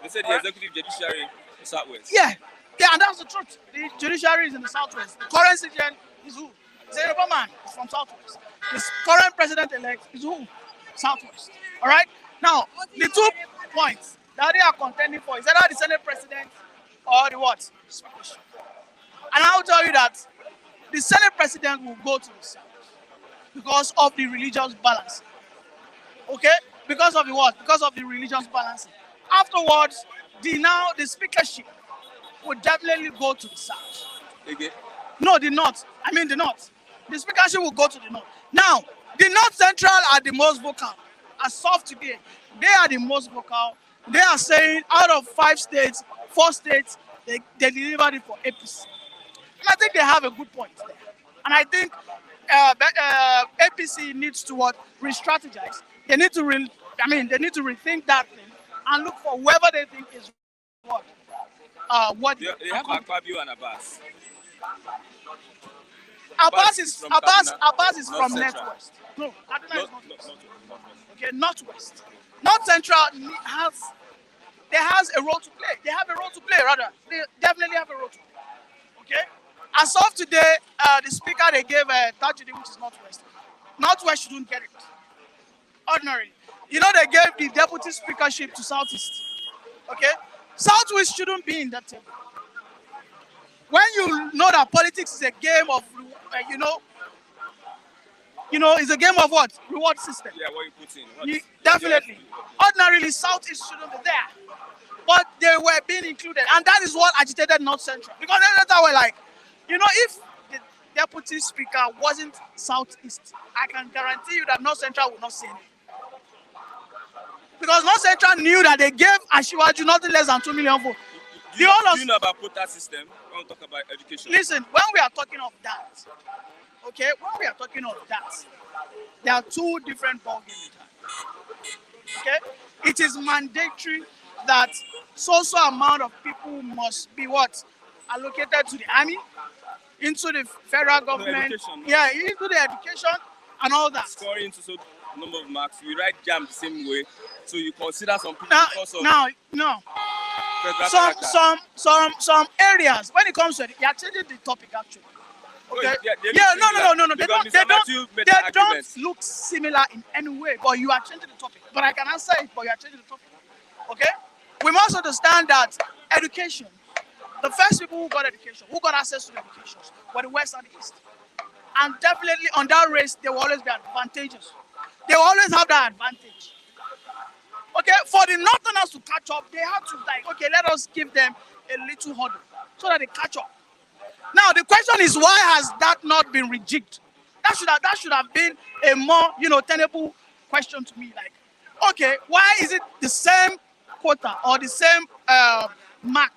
Speaker 1: They said the executive judiciary is Southwest.
Speaker 8: Yeah, and that's the truth. The judiciary is in the Southwest. The current citizen is who? It's a Yoruba man. It's from Southwest. The current president-elect is who? Southwest. All right? Now, the 2 points that they are contending for is either the Senate President or the what? Speakership. And I'll tell you that the Senate President will go to the South because of the religious balance. Okay? Because of the what? Because of the religious balance. Afterwards, the speakership would definitely go to the South.
Speaker 1: Okay.
Speaker 8: No, the North. I mean the North. The speakership will go to the North. Now, the North Central are the most vocal. As of today, they are the most vocal. They are saying out of 5 states, 4 states, they delivered it for APC. And I think they have a good point there. And I think APC needs to what? Re-strategize. They need to rethink that thing and look for whoever they think is what.
Speaker 1: They have Akpabio and Abbas.
Speaker 8: Abbas is from
Speaker 1: Northwest.
Speaker 8: No, Kaduna is Northwest. Okay, Northwest. North Central has a role to play. They have a role to play, rather. They definitely have a role to play. Okay? As of today, the speaker they gave Tajudeen, which is Northwest. Northwest shouldn't get it. Ordinarily. You know, they gave the deputy speakership to Southeast. Okay? Southwest shouldn't be in that table. When you know that politics is a game of, it's a game of what? Reward system.
Speaker 1: Yeah, what you put in.
Speaker 8: Definitely. Ordinarily, Southeast shouldn't be there. But they were being included. And that is what agitated North Central. Because they were like, if the deputy speaker wasn't Southeast, I can guarantee you that North Central would not say anything. Because North Central knew that they gave Asiwaju nothing less than 2 million votes.
Speaker 1: Do you know about quota system? I want to talk about education.
Speaker 8: Listen, when we are talking of that, there are 2 different ballgames. Okay? It is mandatory that so amount of people must be what? Allocated to the army, into the federal government, into the education and all that.
Speaker 1: Scoring to so number of marks, you write JAM the same way, so you consider some people because of
Speaker 8: no. Some areas when it comes to it, you are changing the topic actually. Okay. No. They don't look similar in any way, but you are changing the topic. But I can answer it, but you are changing the topic. Okay? We must understand that education, the first people who got education, who got access to education, were the West and the East. And definitely on that race, there will always be advantages. They will always have that advantage. Okay, for the Northerners to catch up, they have to like, okay, let us give them a little hurdle so that they catch up. Now the question is, why has that not been rejigged? That should have been a more tenable question to me. Like, okay, why is it the same quota or the same mark?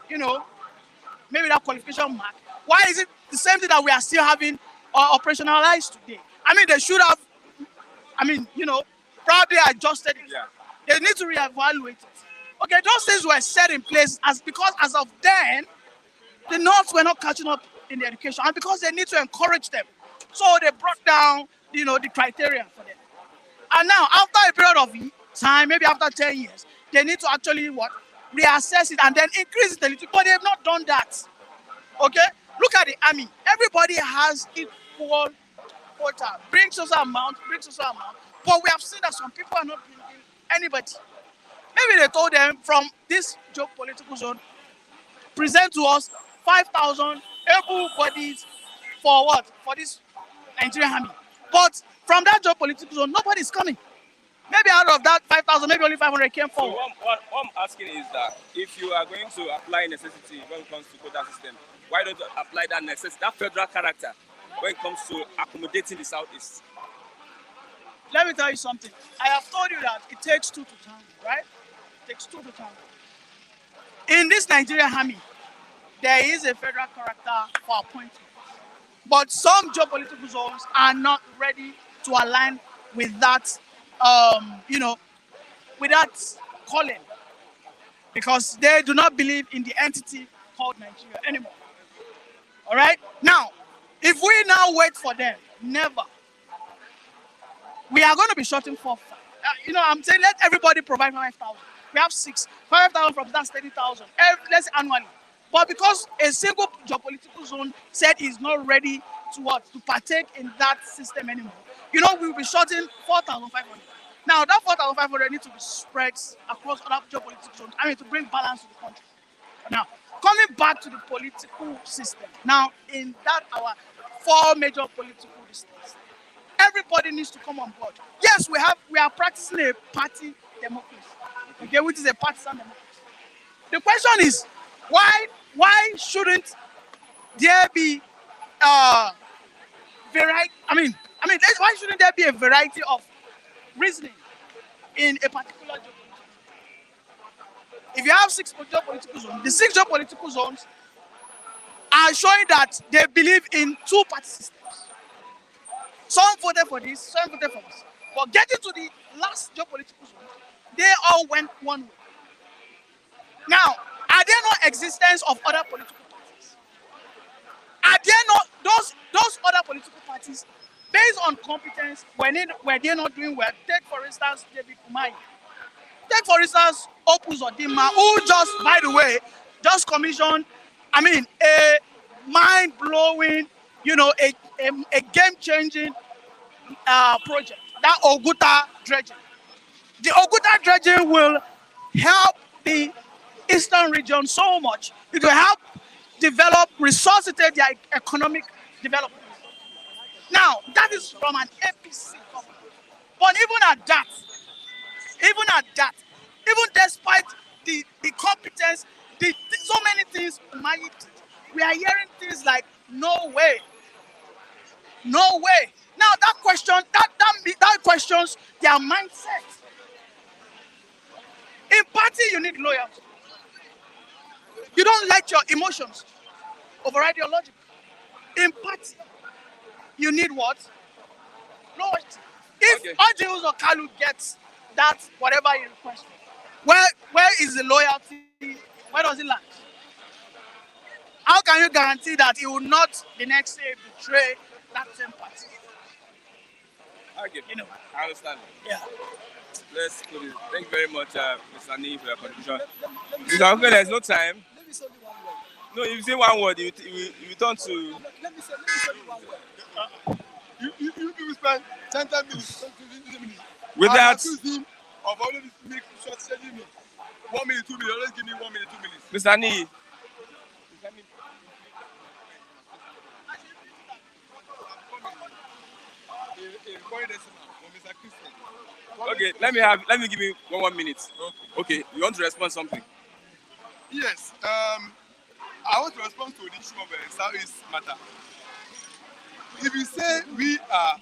Speaker 8: You know, maybe that qualification mark. Why is it the same thing that we are still having operationalized today? I mean, they should have. Probably adjusted it.
Speaker 1: Yeah.
Speaker 8: They need to reevaluate it. Okay, those things were set in place because as of then, the North were not catching up in the education, and because they need to encourage them, so they brought down, the criteria for them. And now, after a period of time, maybe after 10 years, they need to actually reassess it and then increase it a little. But they have not done that. Okay, look at the army. Everybody has equal quota. Brings us amount. But we have seen that some people are not bringing anybody. Maybe they told them from this geopolitical zone, present to us 5,000 able bodies for what? For this Nigerian army. But from that geopolitical zone, nobody is coming. Maybe out of that 5,000, maybe only 500 came
Speaker 1: So
Speaker 8: forward.
Speaker 1: what I'm asking is that if you are going to apply necessity when it comes to quota system, why don't you apply that necessity, that federal character, when it comes to accommodating the Southeast?
Speaker 8: Let me tell you something. I have told you that it takes two to tango, right? It takes two to tango. In this Nigerian army, there is a federal character for appointment. But some geopolitical zones are not ready to align with that, with that calling. Because they do not believe in the entity called Nigeria anymore. All right? Now, if we now wait for them, never. We are going to be shorting for, I'm saying let everybody provide 5,000. We have 5,000 from that's 30,000. Let's say annually. But because a single geopolitical zone said is not ready to partake in that system anymore, we will be shorting 4,500. Now that 4,500 needs to be spread across other geopolitical zones. To bring balance to the country. Now, coming back to the political system. Now, in that our 4 major political systems, everybody needs to come on board. Yes, we are practicing a party democracy, okay, which is a partisan democracy. The question is, why shouldn't there be variety? Why shouldn't there be a variety of reasoning in a particular geopolitical? If you have 6 geopolitical zones, the 6 geopolitical zones are showing that they believe in 2-party systems. Some voted for this, some voted for this. But getting to the last geopolitical zone, they all went one way. Now, are there no existence of other political parties? Are there not those other political parties, based on competence, were they not doing well? Take for instance, David Umahi. Take for instance, Opus Odima, who just commissioned, a mind-blowing, a game-changing project, that Oguta dredging. The Oguta dredging will help the eastern region so much. It will help resuscitate their economic development. Now, that is from an APC government. But even despite the competence, so many things, we are hearing things like, no way. Now that questions their mindset. In party, you need loyalty. You don't let your emotions override your logic. In party, you need what? Loyalty. If Ajayus or Kalu gets that, whatever he requests, where is the loyalty? Where does it land? How can you guarantee that he will not the next day betray that same party?
Speaker 1: Okay. I understand.
Speaker 8: Yeah.
Speaker 1: Let's put it. Thank you very much, Mr. Nee, for your contribution. Mr. Uncle, there's no time.
Speaker 6: Let me say only one word.
Speaker 1: No, if you say one word, you turn to.
Speaker 6: Let me say only one word.
Speaker 5: You spend 10 minutes, 15 minutes.
Speaker 1: With
Speaker 5: I
Speaker 1: that,
Speaker 5: accuse him of always making short selling me. 1 minute, 2 minutes. Always give me 1 minute, 2 minutes.
Speaker 1: Mr. Nee,
Speaker 5: A recording decimal from Mr. Mr. Christian.
Speaker 1: Okay, let me give you 1 minute. Okay, you want to respond something?
Speaker 5: Yes. I want to respond to the issue of Southeast matter. If you say we are,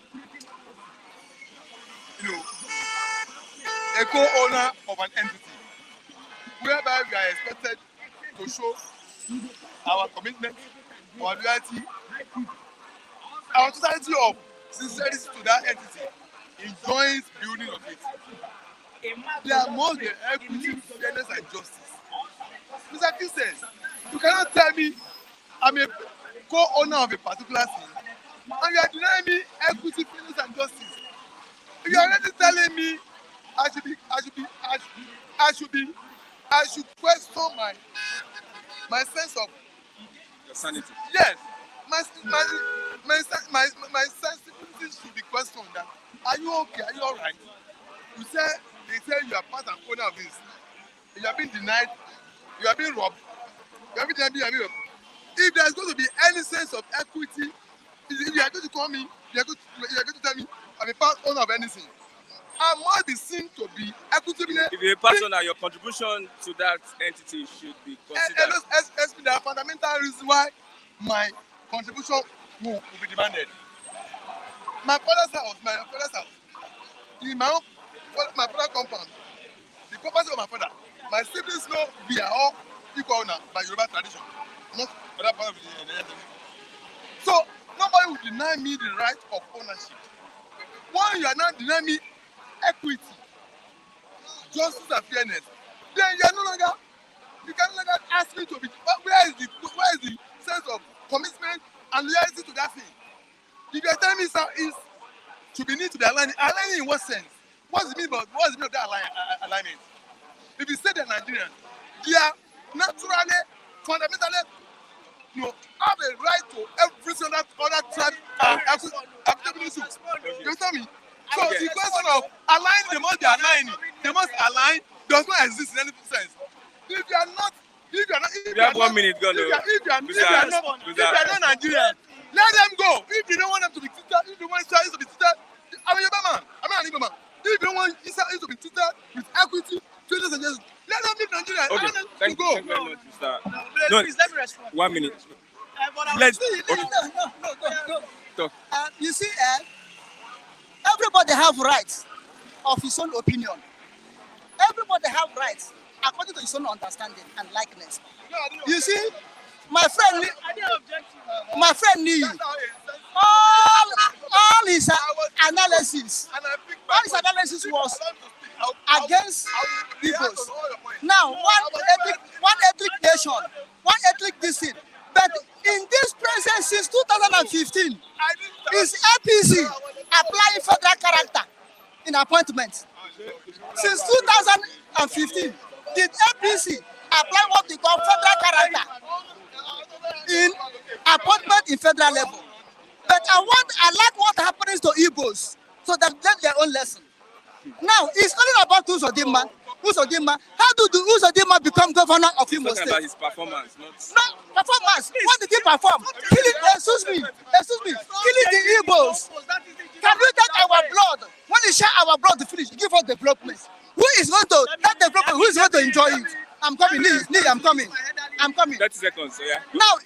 Speaker 5: a co-owner of an entity, whereby we are expected to show our commitment, our loyalty, our totality of sincerity to that entity in joint building of it. There must be equity, fairness, and justice. Mr. Christian, you cannot tell me I'm a co-owner of a particular thing and you are denying me equity, fairness, and justice. You are already telling me I should question my sense of
Speaker 1: Your sanity.
Speaker 5: yes. My sensibility should be questioned. That are you okay? Are you all right? They say you are part and owner of this. You are being denied. You are being robbed. You are being denied. You are being robbed. If there is going to be any sense of equity, if you are going to call me, you are going to tell me I'm a part owner of anything. I must be seen to be equitable.
Speaker 1: If you're a partner, your contribution to that entity should be considered.
Speaker 5: There are fundamental reasons why my contribution will be demanded. My father's house, in my father's compound, the property of my father, my siblings know we are all equal owner by Yoruba tradition, not other part of the tradition. So nobody will deny me the right of ownership. Why you are not denying me equity, justice, and fairness? Then you can no longer ask me to be. Where is the sense of commitment and loyalty to that thing? If you are telling me is to be need to be aligning in what sense? What's the meaning of that alignment? If you say they're Nigerians, they are naturally, fundamentally, have a right to every single other tribe and activity. You understand me? So the question of aligning, they must be aligning. They must align. Does not exist in any sense. If you are not,
Speaker 1: You have 1 minute, go.
Speaker 5: if you are not Nigerian, let them go. If you don't want them to be treated, if you want Israelis to be treated, I'm a Yoruba man. I'm not an Igbo man. If you don't want Israelis to be treated with equity, fairness, and justice, let them leave Nigeria.
Speaker 1: Okay,
Speaker 5: Let them
Speaker 1: thank
Speaker 5: go.
Speaker 1: you very much, Mr.
Speaker 8: No, please let me respond.
Speaker 1: 1 minute.
Speaker 8: Let's.
Speaker 6: No.
Speaker 1: Talk.
Speaker 6: You see, everybody have rights of his own opinion. Everybody have rights according to his own understanding and likeness. You see, my friend Nii, all his analysis was against Igbos. Now, one ethnic nation, one ethnic district. But in this present since 2015, is APC applying federal character in appointments. Since 2015, did APC apply what they call federal character in appointment in federal level? But I like what happens to Igbos, so that they learn their own lesson. Now, it's only about Uzodinma. How did Uzodinma become governor of Imo State?
Speaker 1: About his performance, not...
Speaker 6: No, performance. What did he perform? Excuse me. Killing the Igbos. Can we take our blood? When we share our blood to finish, give us development. Who is going to that development? Who is going to enjoy it? I'm coming. I'm coming.
Speaker 1: 30 seconds, so yeah.
Speaker 6: Now,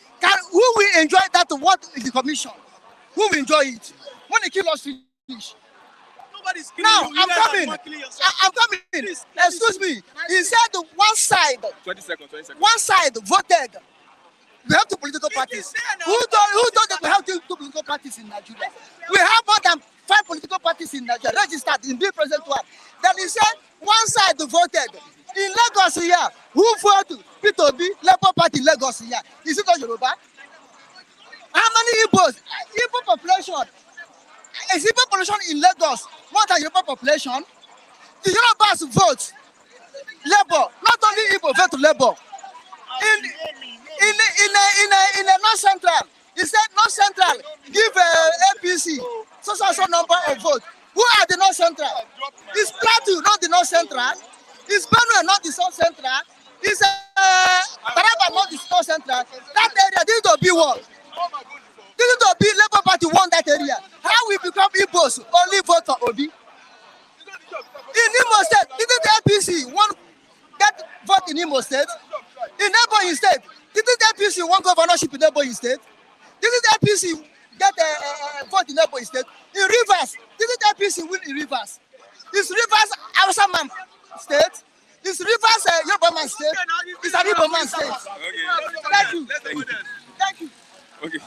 Speaker 6: who will enjoy that? What is the commission? Who will enjoy it? When they kill us, finish. Now, I'm coming.
Speaker 8: Please,
Speaker 6: Excuse me. He said one side.
Speaker 1: 20 seconds.
Speaker 6: One side voted. We have two political parties. Who told them we have two political parties in Nigeria? We have more than 5 political parties in Nigeria registered in the present one. Then he said one side voted. In Lagos here, who voted? P2B, Labour Party, Lagos here. Is it not Yoruba? How many Igbos? Igbo population. Is Igbo population in Lagos more than Yoruba population? The Yorubas vote Labour. Not only Igbo vote Labour. In a North Central, he said North Central give APC so number of votes. Who are the North Central? It's Plateau, not the North Central. It's Benue, not the South Central. It's Taraba, not the South Central. That area, this will be one. This will be Labour Party won that area. How we become Igbos only vote for Obi? In Imo State, didn't the APC want get vote in Imo State? In neighboring state, didn't the APC want governorship in neighboring state? Didn't the APC get a vote in neighboring state? In Rivers, didn't the APC win in Rivers? Is Rivers Hausa man state? Is Rivers Yoruba man state? It's an Igbo man state. Thank you. Thank you.
Speaker 1: Okay.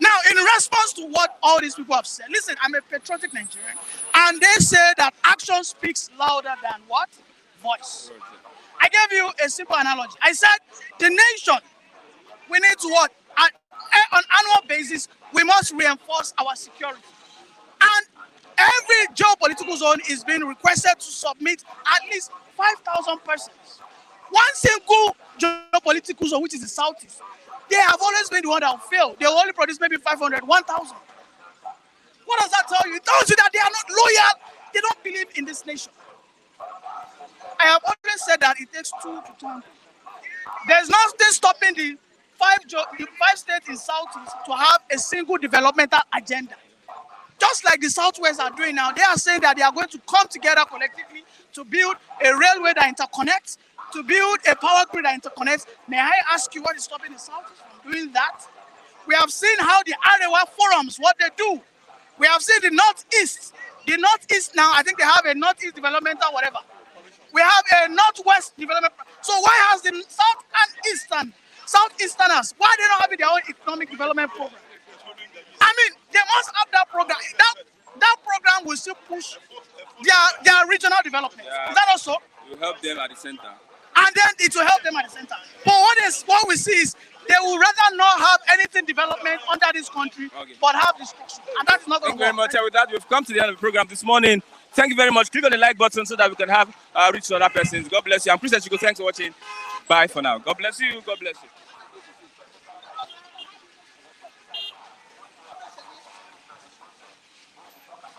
Speaker 8: Now, in response to what all these people have said, listen, I'm a patriotic Nigerian, and they say that action speaks louder than what? Voice. I gave you a simple analogy. I said the nation, we need to what? On annual basis, we must reinforce our security. And every geopolitical zone is being requested to submit at least 5,000 persons. One single geopolitical zone, which is the Southeast, they have always been the one that will fail. They will only produce maybe 500, 1,000. What does that tell you? It tells you that they are not loyal. They don't believe in this nation. I have always said that it takes two to tango. There's nothing stopping the five states in Southeast to have a single developmental agenda. Just like the Southwest are doing now, they are saying that they are going to come together collectively to build a railway that interconnects, to build a power grid that interconnects. May I ask you what is stopping the Southeast from doing that? We have seen how the Arewa forums, what they do. We have seen the Northeast. The Northeast now, I think they have a Northeast developmental whatever. We have a Northwest development. So why has the South and Southeasterners, why they don't have their own economic development program? I mean, they must have that program. That program will still push their regional development.
Speaker 1: Yeah.
Speaker 8: Is that also?
Speaker 1: You help them at the center.
Speaker 8: And then it will help them at the center. But what we see is they will rather not have anything development under this country, but have destruction. And that's not going
Speaker 1: Thank you
Speaker 8: to
Speaker 1: very
Speaker 8: work.
Speaker 1: much. And with that, we've come to the end of the program this morning. Thank you very much. Click on the like button so that we can have reach to other persons. God bless you. I'm Chris Echiko. Thanks for watching. Bye for now. God bless you. God bless you.